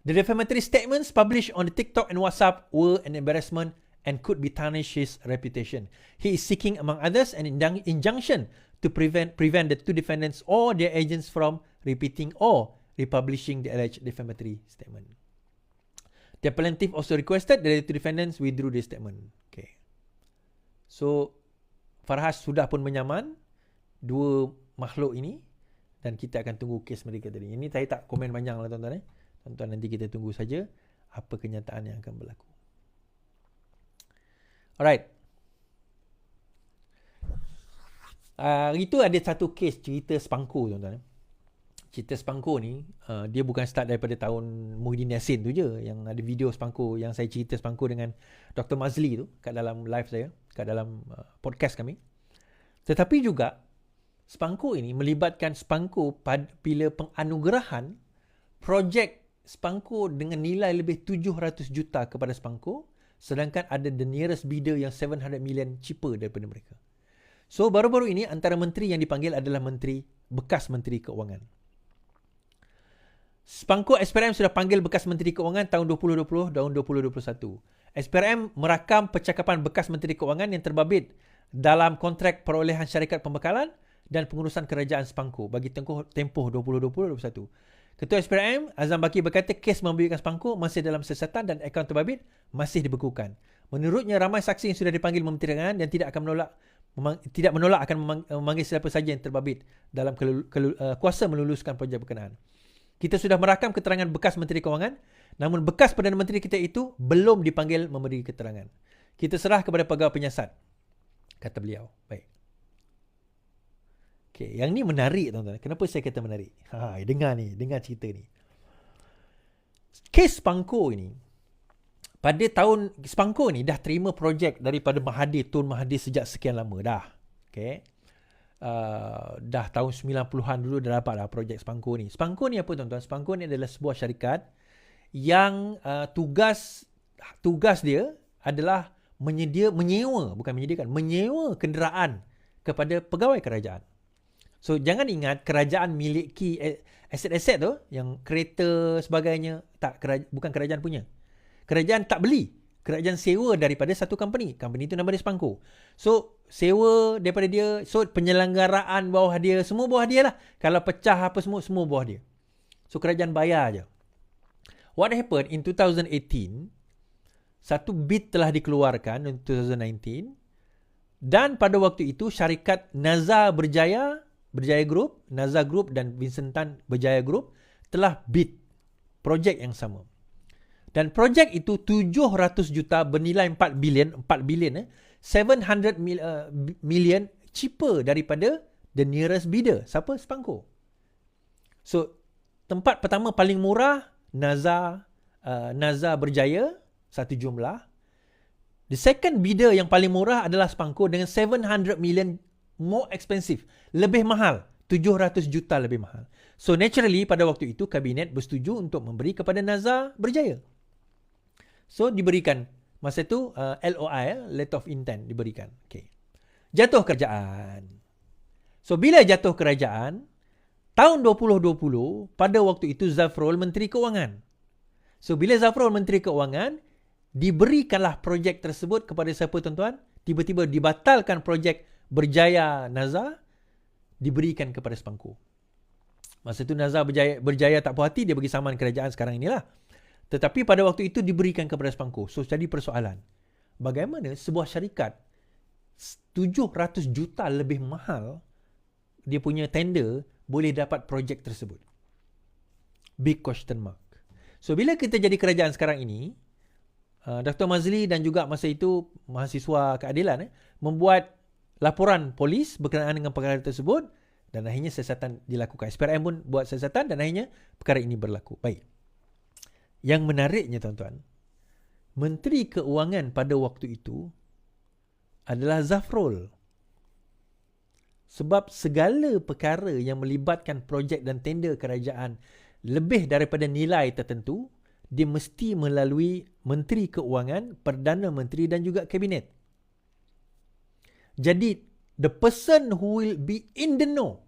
the defamatory statements published on the TikTok and WhatsApp were an embarrassment and could be tarnish his reputation. He is seeking, among others, an injunction to prevent the two defendants or their agents from repeating or republishing the alleged defamatory statement. The plaintiff also requested that the two defendants withdrew the statement. Okay. So, Farhash sudah pun menyaman dua makhluk ini dan kita akan tunggu kes mereka tadi. Ini saya tak komen panjang lah, tuan-tuan. Tuan-tuan, nanti kita tunggu saja apa kenyataan yang akan berlaku. Alright. Itu ada satu kes cerita Sepangko, tuan-tuan. Cerita Sepangko ni, dia bukan start daripada tahun Muhyiddin Yassin tu je. Yang ada video Sepangko, yang saya cerita Sepangko dengan Dr. Mazli tu kat dalam live saya, kat dalam podcast kami. Tetapi juga Sepangko ini melibatkan Sepangko bila penganugerahan projek Sepangko dengan nilai lebih 700 juta kepada Sepangko, sedangkan ada the nearest bidder yang 700 million cheaper daripada mereka. So baru-baru ini antara menteri yang dipanggil adalah bekas Menteri Keuangan. Sepangko SPRM sudah panggil bekas Menteri Keuangan tahun 2020 dan 2021. SPRM merakam percakapan bekas Menteri Keuangan yang terbabit dalam kontrak perolehan syarikat pembekalan dan pengurusan kerajaan Sepangko bagi tempoh 2020-2021. Ketua SPRM Azam Baki berkata kes membebitkan Sepangko masih dalam siasatan dan akaun terbabit masih dibekukan. Menurutnya ramai saksi yang sudah dipanggil mempertidangan dan tidak menolak akan memanggil siapa saja yang terbabit dalam kuasa meluluskan projek berkenaan. Kita sudah merakam keterangan bekas Menteri Kewangan, namun bekas Perdana Menteri kita itu belum dipanggil memberi keterangan. Kita serah kepada pegawai penyiasat, kata beliau. Baik. Okay, yang ni menarik tuan-tuan. Kenapa saya kata menarik? Dengar cerita ni. Kes Sepangko ini, pada tahun Sepangko ni dah terima projek daripada Mahathir, Tun Mahathir sejak sekian lama dah. Okay. Dah tahun 90-an dulu dah dapat dah projek Sepangko ni. Sepangko ni apa tuan-tuan? Sepangko ni adalah sebuah syarikat yang tugas dia adalah menyewa kenderaan kepada pegawai kerajaan. So jangan ingat kerajaan miliki aset-aset tu yang kereta sebagainya, bukan kerajaan punya. Kerajaan tak beli, kerajaan sewa daripada satu company. Company tu nama dia Sepangko. So sewa daripada dia, so penyelenggaraan bawah dia, semua bawah dia lah. Kalau pecah apa semua bawah dia. So kerajaan bayar je. What happened in 2018, satu bid telah dikeluarkan in 2019 dan pada waktu itu syarikat Nazar Berjaya Group, Nazar Group dan Vincent Tan Berjaya Group telah bid projek yang sama. Dan projek itu 700 juta bernilai 4 bilion 700 million cheaper daripada the nearest bidder. Siapa? Sepangko. So tempat pertama paling murah Nazar Berjaya, satu jumlah. The second bidder yang paling murah adalah Sepangko dengan 700 million more expensive, lebih mahal, 700 juta lebih mahal. So naturally pada waktu itu kabinet bersetuju untuk memberi kepada Nazar Berjaya. So diberikan masa itu LOI, letter of intent diberikan. Okay. Jatuh kerajaan. So bila jatuh kerajaan tahun 2020 pada waktu itu Zafrul Menteri Kewangan. So bila Zafrul Menteri Kewangan, diberikanlah projek tersebut kepada siapa tuan-tuan? Tiba-tiba dibatalkan projek Berjaya Nazar, diberikan kepada Sepangko. Masa itu Nazar Berjaya tak puas hati, dia bagi saman kerajaan sekarang inilah. Tetapi pada waktu itu diberikan kepada Sepangko. So jadi persoalan, bagaimana sebuah syarikat 700 juta lebih mahal dia punya tender boleh dapat projek tersebut? Big question mark. So bila kita jadi kerajaan sekarang ini, Dr. Mazli dan juga masa itu mahasiswa keadilan membuat laporan polis berkenaan dengan perkara tersebut dan akhirnya siasatan dilakukan. SPRM pun buat siasatan dan akhirnya perkara ini berlaku. Baik. Yang menariknya tuan-tuan, Menteri Keuangan pada waktu itu adalah Zafrul. Sebab segala perkara yang melibatkan projek dan tender kerajaan lebih daripada nilai tertentu, dia mesti melalui Menteri Keuangan, Perdana Menteri dan juga Kabinet. Jadi, the person who will be in the know,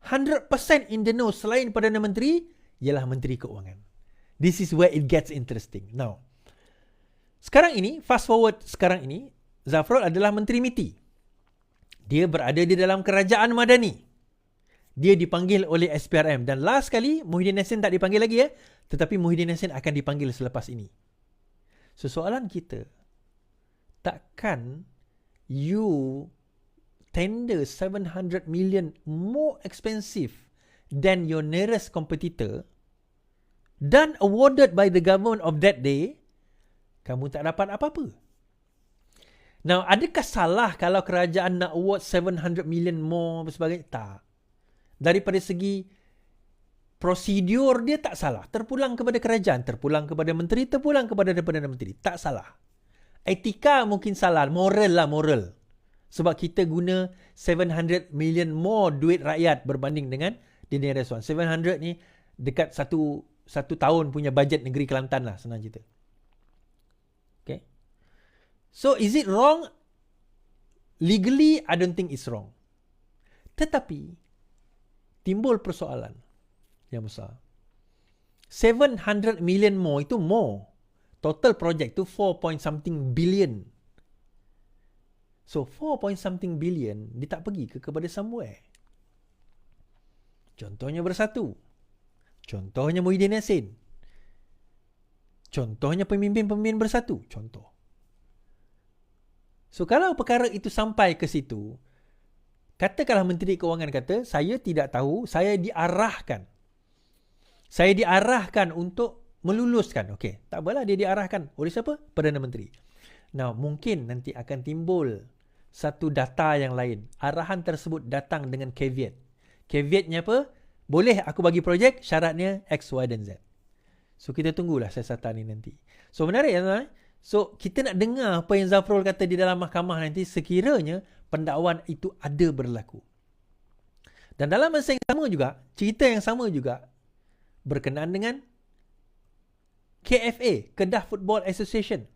100% in the know selain Perdana Menteri, ialah Menteri Keuangan. This is where it gets interesting. Now, fast forward sekarang ini, Zafrul adalah Menteri MITI. Dia berada di dalam kerajaan Madani. Dia dipanggil oleh SPRM. Dan last kali, Muhyiddin Yassin tak dipanggil lagi tetapi Muhyiddin Yassin akan dipanggil selepas ini. So, soalan kita, takkan you tender 700 million more expensive than your nearest competitor dan awarded by the government of that day, kamu tak dapat apa-apa? Now, adakah salah kalau kerajaan nak award 700 million more dan sebagainya? Tak. Daripada segi prosedur dia tak salah. Terpulang kepada kerajaan, terpulang kepada menteri, terpulang kepada Perdana Menteri. Tak salah. Etika mungkin salah, moral lah moral. Sebab kita guna 700 million more duit rakyat berbanding dengan the nearest one. 700 ni dekat satu tahun punya bajet negeri Kelantan lah, senang cerita. Okay. So, is it wrong? Legally, I don't think it's wrong. Tetapi, timbul persoalan yang besar. 700 million more, itu more. Total project tu 4 billion. So, 4 billion, dia tak pergi kepada somewhere. Contohnya Bersatu. Contohnya Muhyiddin Yassin. Contohnya pemimpin-pemimpin Bersatu. Contoh. So, kalau perkara itu sampai ke situ, katakanlah Menteri Kewangan kata, saya tidak tahu, saya diarahkan. Saya diarahkan untuk meluluskan. Okey, tak apalah dia diarahkan. Oleh siapa? Perdana Menteri. Nah, mungkin nanti akan timbul satu data yang lain. Arahan tersebut datang dengan caveat. Caveatnya apa? Boleh aku bagi projek, syaratnya X, Y dan Z. So, kita tunggulah siasatan ni nanti. So, menarik ya. So, kita nak dengar apa yang Zafrul kata di dalam mahkamah nanti sekiranya pendakwaan itu ada berlaku. Dan dalam masa yang sama juga, cerita yang sama juga berkenaan dengan KFA, Kedah Football Association.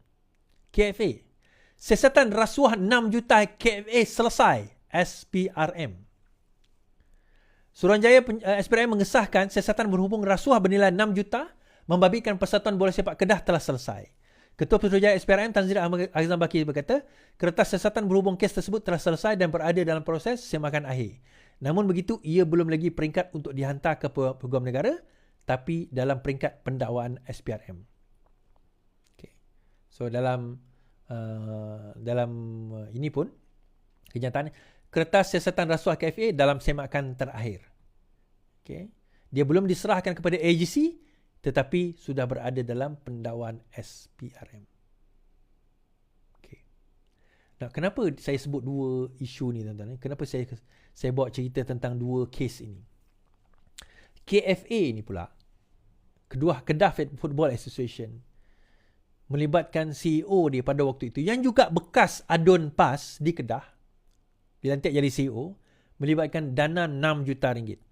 KFA. Siasatan rasuah 6 juta KFA selesai. SPRM. Suruhanjaya SPRM mengesahkan siasatan berhubung rasuah bernilai 6 juta membabitkan Persatuan Bola Sepak Kedah telah selesai. Ketua Suruhanjaya SPRM Tan Sri Azam Baki berkata, kertas siasatan berhubung kes tersebut telah selesai dan berada dalam proses semakan akhir. Namun begitu, ia belum lagi peringkat untuk dihantar ke Peguam Negara, tapi dalam peringkat pendakwaan SPRM. Okay. So dalam ini pun kenyataan kertas siasatan rasuah KFA dalam semakan terakhir. Okay. Dia belum diserahkan kepada AGC tetapi sudah berada dalam pendakwaan SPRM. Okay. Nah, kenapa saya sebut dua isu ni tuan-tuan? Kenapa saya bawa cerita tentang dua kes ini? KFA ni pula, Kedah Football Association, melibatkan CEO dia pada waktu itu yang juga bekas Adun PAS di Kedah, dilantik jadi CEO, melibatkan dana 6 juta ringgit.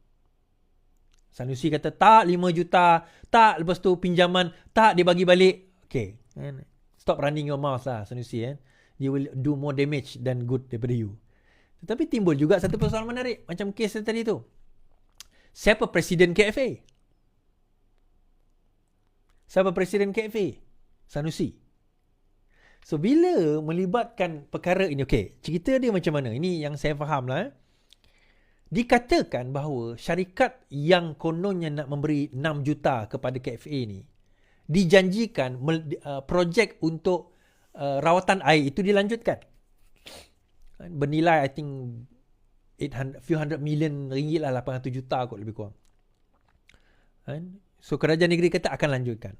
Sanusi kata tak 5 juta, tak lepas tu pinjaman, tak dia bagi balik. Okay, stop running your mouth lah Sanusi. Dia will do more damage than good daripada you. Tetapi timbul juga satu persoalan menarik macam kes tadi tu. Siapa Presiden KFA? Siapa Presiden KFA? Sanusi. So, bila melibatkan perkara ini, okey, cerita dia macam mana? Ini yang saya faham lah. Dikatakan bahawa syarikat yang kononnya nak memberi 6 juta kepada KFA ni, dijanjikan projek untuk rawatan air itu dilanjutkan. Bernilai, I think, few hundred million ringgit lah, 800 juta kot lebih kurang. So, kerajaan negeri kata akan lanjutkan.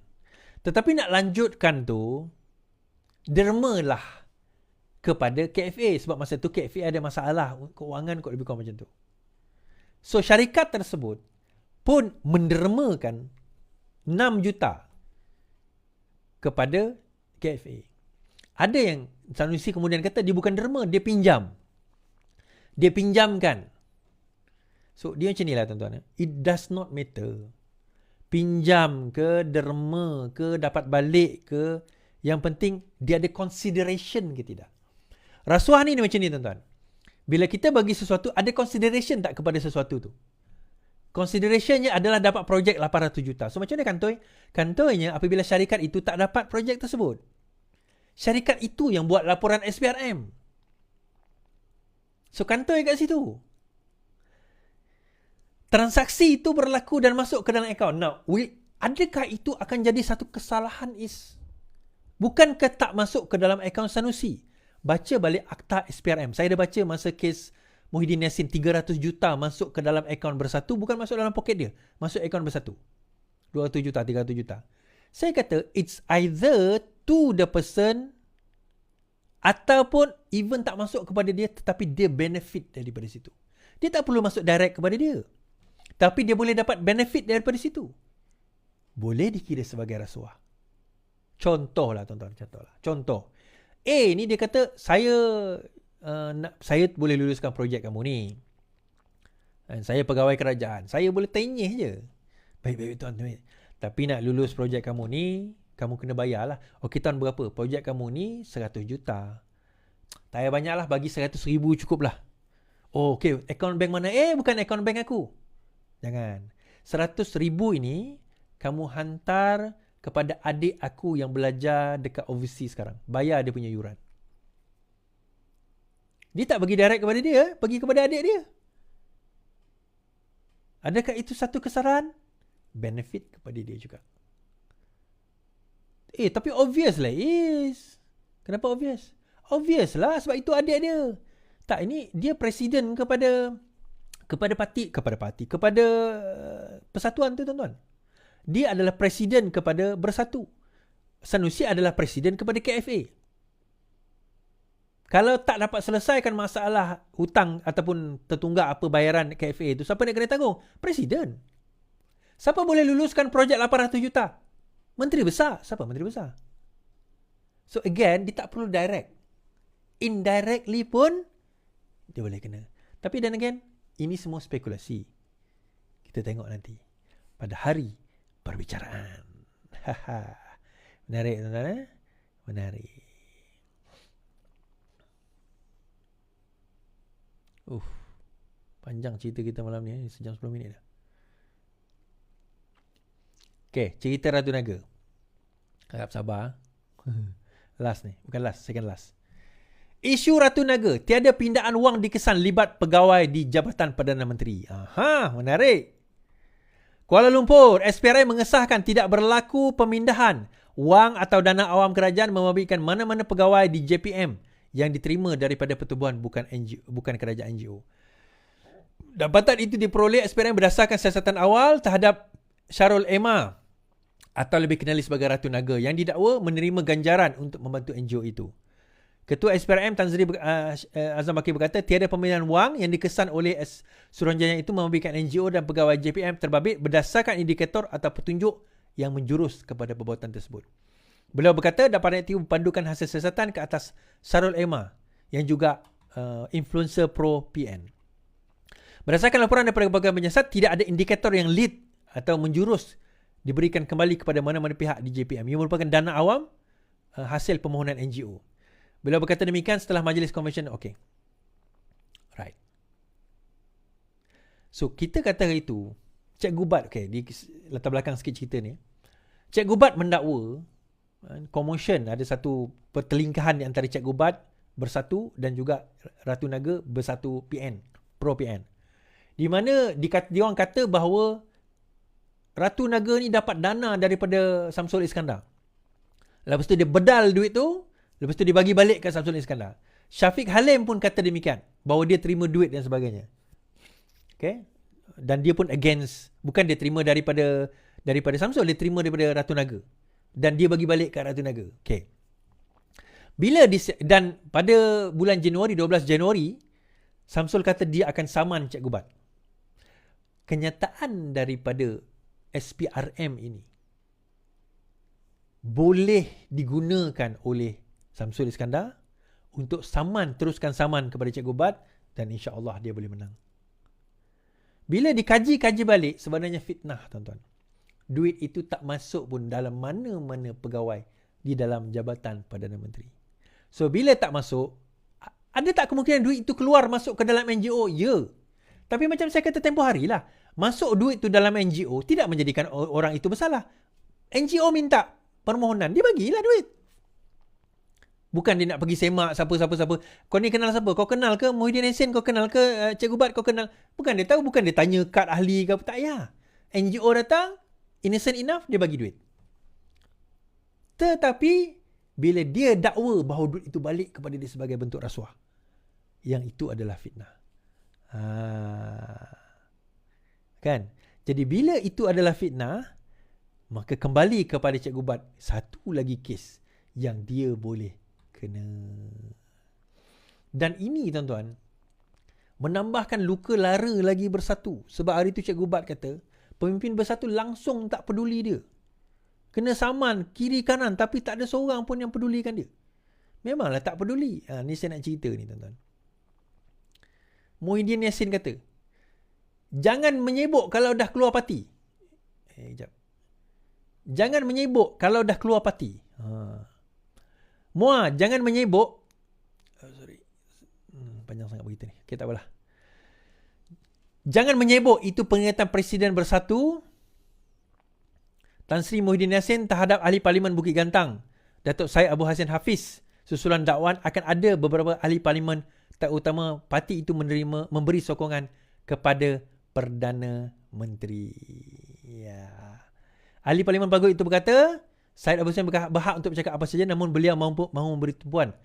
Tetapi nak lanjutkan tu, dermalah kepada KFA. Sebab masa tu KFA ada masalah keuangan kot lebih kurang macam tu. So, syarikat tersebut pun mendermakan 6 juta kepada KFA. Ada yang Sanusi kemudian kata dia bukan derma, dia pinjam. Dia pinjamkan. So, dia macam ni lah tuan-tuan. It does not matter. Pinjam ke, derma ke, dapat balik ke. Yang penting, dia ada consideration ke tidak. Rasuah ni macam ni tuan-tuan. Bila kita bagi sesuatu, ada consideration tak kepada sesuatu tu? Considerationnya adalah dapat projek 800 juta. So, macam mana kantoi? Kantoinya apabila syarikat itu tak dapat projek tersebut. Syarikat itu yang buat laporan SPRM. So, kantoi kat situ. Transaksi itu berlaku dan masuk ke dalam akaun. Now, adakah itu akan jadi satu kesalahan bukankah tak masuk ke dalam akaun Sanusi? Baca balik akta SPRM. Saya dah baca masa kes Muhyiddin Yassin 300 juta masuk ke dalam akaun Bersatu, bukan masuk dalam poket dia. Masuk akaun Bersatu. 200 juta, 300 juta. Saya kata, it's either to the person ataupun even tak masuk kepada dia tetapi dia benefit daripada situ. Dia tak perlu masuk direct kepada dia. Tapi dia boleh dapat benefit daripada situ. Boleh dikira sebagai rasuah. Contohlah tuan-tuan, contoh. Ni dia kata, saya boleh luluskan projek kamu ni. Dan saya pegawai kerajaan. Saya boleh tenyih je. Baik tuan. Tapi nak lulus projek kamu ni, kamu kena bayarlah. Okey tuan, berapa? Projek kamu ni 100 juta. Tak payah banyaklah, bagi 100 ribu cukup lah. Oh, okey. Akaun bank mana? Bukan akaun bank aku. Jangan. 100 ribu ini, kamu hantar kepada adik aku yang belajar dekat overseas sekarang. Bayar dia punya yuran. Dia tak bagi direct kepada dia, bagi kepada adik dia. Adakah itu satu kesalahan? Benefit kepada dia juga. Tapi obvious lah is. Kenapa obvious? Obvious lah sebab itu adik dia. Tak, ini dia presiden kepada persatuan tu tuan-tuan. Dia adalah presiden kepada Bersatu. Sanusi adalah presiden kepada KFA. Kalau tak dapat selesaikan masalah hutang ataupun tertunggak apa bayaran KFA itu, siapa nak kena tanggung? Presiden. Siapa boleh luluskan projek 800 juta? Menteri besar. Siapa menteri besar? So again, dia tak perlu direct. Indirectly pun dia boleh kena. Tapi dan again, ini semua spekulasi. Kita tengok nanti pada hari perbicaraan. Menarik tuan-tuan. Menarik. Panjang cerita kita malam ni. Sejam 10 minit dah. Okay, cerita Ratu Naga. Harap sabar. Last ni. Bukan last, second last. Isu Ratu Naga. Tiada pindaan wang dikesan libat pegawai di Jabatan Perdana Menteri. Menarik. Kuala Lumpur, SPRM mengesahkan tidak berlaku pemindahan wang atau dana awam kerajaan membabitkan mana-mana pegawai di JPM yang diterima daripada pertubuhan bukan kerajaan NGO. Dapatan itu diperoleh SPRM berdasarkan siasatan awal terhadap Syarul Emma atau lebih kenali sebagai Ratu Naga yang didakwa menerima ganjaran untuk membantu NGO itu. Ketua SPRM Tan Sri Azam Baki berkata tiada pemindahan wang yang dikesan oleh Suruhanjaya itu membabitkan NGO dan pegawai JPM terbabit berdasarkan indikator atau petunjuk yang menjurus kepada perbuatan tersebut. Beliau berkata dapatan itu mempandukan hasil siasatan ke atas Syarul Emma yang juga influencer pro PN. Berdasarkan laporan daripada berbagai penyiasat, tidak ada indikator yang lead atau menjurus diberikan kembali kepada mana-mana pihak di JPM. Ia merupakan dana awam hasil permohonan NGO. Beliau berkata demikian setelah majlis convention. Okay. Right. So, kita kata hari itu, Cikgu Bat, di latar belakang sikit cerita ni. Cikgu Bat mendakwa, commotion, ada satu pertelingkahan di antara Cikgu Bat Bersatu dan juga Ratu Naga Bersatu PN, pro PN. Di mana diorang kata bahawa Ratu Naga ni dapat dana daripada Samsul Iskandar. Lepas tu dia bedal duit tu, lepas tu dia bagi balik ke Samsul Iskandar. Syafiq Halim pun kata demikian, bahawa dia terima duit dan sebagainya. Okay? Dan dia pun against, bukan dia terima daripada Samsul, dia terima daripada Ratu Naga. Dan dia bagi balik ke Ratu Naga. Okay. Dan pada bulan Januari, 12 Januari, Samsul kata dia akan saman Cikgu Bat. Kenyataan daripada SPRM ini boleh digunakan oleh Samsul Iskandar untuk teruskan saman kepada Cikgu Bat dan insya-Allah dia boleh menang. Bila dikaji balik, sebenarnya fitnah tuan-tuan. Duit itu tak masuk pun dalam mana-mana pegawai di dalam Jabatan Perdana Menteri. So bila tak masuk, ada tak kemungkinan duit itu keluar masuk ke dalam NGO? Ya. Tapi macam saya kata tempoh hari lah, masuk duit tu dalam NGO tidak menjadikan orang itu bersalah. NGO minta permohonan, dia bagilah duit. Bukan dia nak pergi semak siapa. Kau ni kenal siapa? Kau kenal ke Muhyiddin Yassin? Kau kenal ke Cikgu Bat? Kau kenal? Bukan dia tahu, bukan dia tanya kad ahli ke apa. Tak ya. NGO datang, innocent enough, dia bagi duit. Tetapi bila dia dakwa bahawa duit itu balik kepada dia sebagai bentuk rasuah, yang itu adalah fitnah. Kan? Jadi bila itu adalah fitnah, maka kembali kepada Cikgu Bat, satu lagi kes yang dia boleh kena. Dan ini tuan-tuan menambahkan luka lara lagi Bersatu. Sebab hari itu Cikgu Bat kata pemimpin Bersatu langsung tak peduli dia. Kena saman kiri kanan tapi tak ada seorang pun yang pedulikan dia. Memanglah tak peduli. Ni saya nak cerita ni tuan-tuan. Muhyiddin Yassin kata, jangan menyebut kalau dah keluar parti. Sekejap. Jangan menyebut kalau dah keluar parti. Muar, jangan menyebut. Panjang sangat begitu ni. Okay, tak apalah. Jangan menyebut itu pernyataan Presiden Bersatu Tan Sri Muhyiddin Yassin terhadap Ahli Parlimen Bukit Gantang, Datuk Syed Abu Hassan Hafiz. Susulan dakwaan akan ada beberapa ahli parlimen terutama parti itu memberi sokongan kepada Perdana menteri. Ya. Ahli Parlimen Pagut itu berkata, Syed Abu Hussein berhak untuk bercakap apa saja namun beliau mahu memberi tumpuan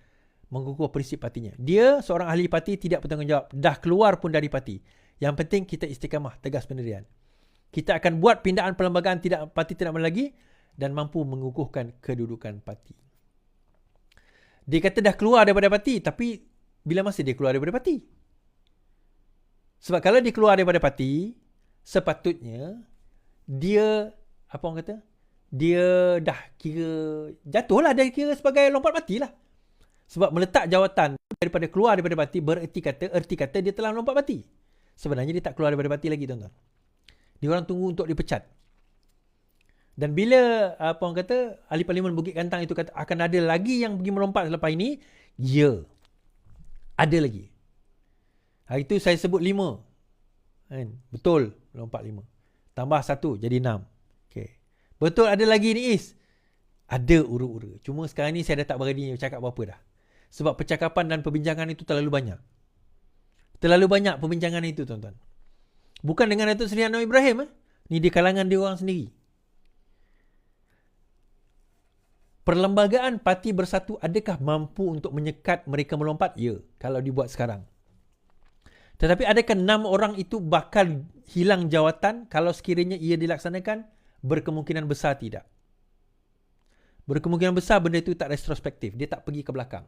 mengukuh prinsip partinya. Dia seorang ahli parti tidak bertanggungjawab. Dah keluar pun dari parti. Yang penting kita istiqamah, tegas pendirian. Kita akan buat pindaan perlembagaan parti tidak lagi dan mampu mengukuhkan kedudukan parti. Dia kata dah keluar daripada parti, tapi bila masa dia keluar daripada parti? Sebab kalau dia keluar daripada parti, sepatutnya dia, apa orang kata? Dia dah kira jatuh lah, dia kira sebagai lompat parti lah. Sebab meletak jawatan daripada keluar daripada parti erti kata dia telah lompat parti. Sebenarnya dia tak keluar daripada parti lagi, tuan-tuan. Dia orang tunggu untuk dipecat. Dan bila apa orang kata ahli parlimen Bukit Kantang itu kata akan ada lagi yang pergi melompat selepas ini, ya. Ada lagi. Hari itu saya sebut 5. Kan? Betul lompat 5. Tambah 1 jadi 6. Okey. Betul ada lagi ni Is. Ada ura-ura. Cuma sekarang ni saya dah tak berani cakap apa-apa dah. Sebab percakapan dan perbincangan itu terlalu banyak. Terlalu banyak perbincangan itu, tuan-tuan. Bukan dengan Datuk Seri Anwar Ibrahim. Ni di kalangan dia orang sendiri. Perlembagaan Parti Bersatu adakah mampu untuk menyekat mereka melompat? Ya, kalau dibuat sekarang. Tetapi adakah 6 orang itu bakal hilang jawatan kalau sekiranya ia dilaksanakan? Berkemungkinan besar tidak. Berkemungkinan besar benda itu tak retrospektif. Dia tak pergi ke belakang.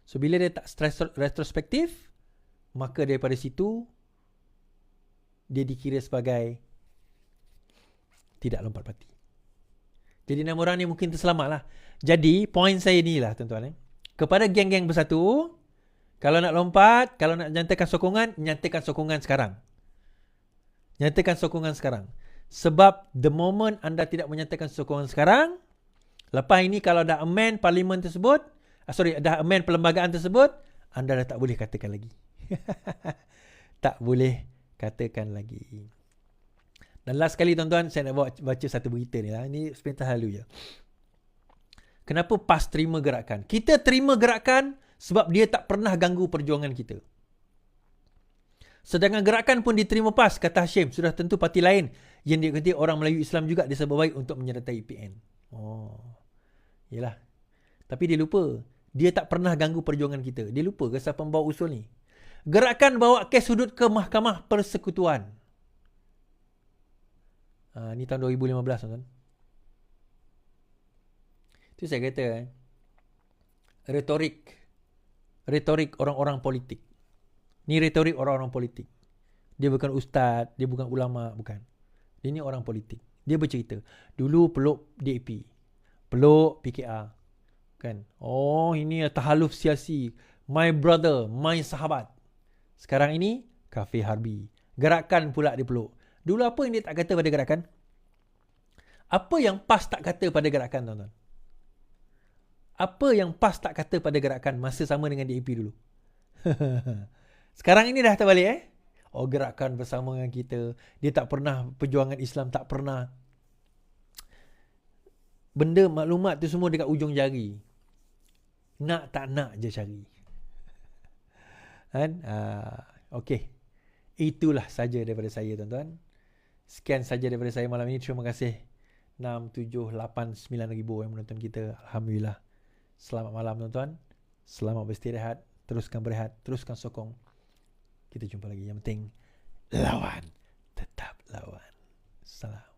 So, bila dia tak retrospektif, maka daripada situ, dia dikira sebagai tidak lompat parti. Jadi 6 orang ni mungkin terselamat lah. Jadi, poin saya ni lah, tuan-tuan. Kepada geng-geng bersatu, kalau nak lompat, kalau nak nyatakan sokongan, nyatakan sokongan sekarang. Nyatakan sokongan sekarang. Sebab the moment anda tidak menyatakan sokongan sekarang, lepas ini kalau dah amend parlimen tersebut, dah amend perlembagaan tersebut, anda dah tak boleh katakan lagi. Tak boleh katakan lagi. Dan last sekali tuan-tuan, saya nak baca satu berita ni lah. Ini sebentar lalu je. Kenapa PAS terima gerakan? Kita terima gerakan sebab dia tak pernah ganggu perjuangan kita. Sedangkan gerakan pun diterima PAS, kata Hashim. Sudah tentu parti lain yang diikuti orang Melayu Islam juga disebut baik untuk menyertai PN. Oh, yelah. Tapi dia lupa. Dia tak pernah ganggu perjuangan kita. Dia lupa ke siapa membawa usul ni? Gerakan bawa kes sudut ke Mahkamah Persekutuan. Ni tahun 2015, tuan-tuan. Itu saya kata, retorik orang-orang politik. Ni retorik orang-orang politik. Dia bukan ustaz, dia bukan ulama, bukan. Dia ni orang politik. Dia bercerita, dulu peluk DAP, peluk PKR. Kan? Oh, ini tahaluf siasi. My brother, my sahabat. Sekarang ini, kafe harbi. Gerakan pula dia peluk. Dulu apa yang dia tak kata pada gerakan? Apa yang PAS tak kata pada gerakan, tuan-tuan? Apa yang PAS tak kata pada gerakan masa sama dengan DAP dulu? Sekarang ini dah terbalik, Oh, gerakan bersama dengan kita. Dia tak pernah, perjuangan Islam tak pernah. Benda maklumat tu semua dekat ujung jari. Nak tak nak je cari. Kan? Okey. Itulah saja daripada saya, tuan-tuan. Sekian saja daripada saya malam ini. Terima kasih 6, 7, 8, 9 ribu yang menonton kita. Alhamdulillah. Selamat malam, tuan-tuan. Selamat beristirahat. Teruskan berehat. Teruskan sokong. Kita jumpa lagi. Yang penting, lawan. Tetap lawan. Salam.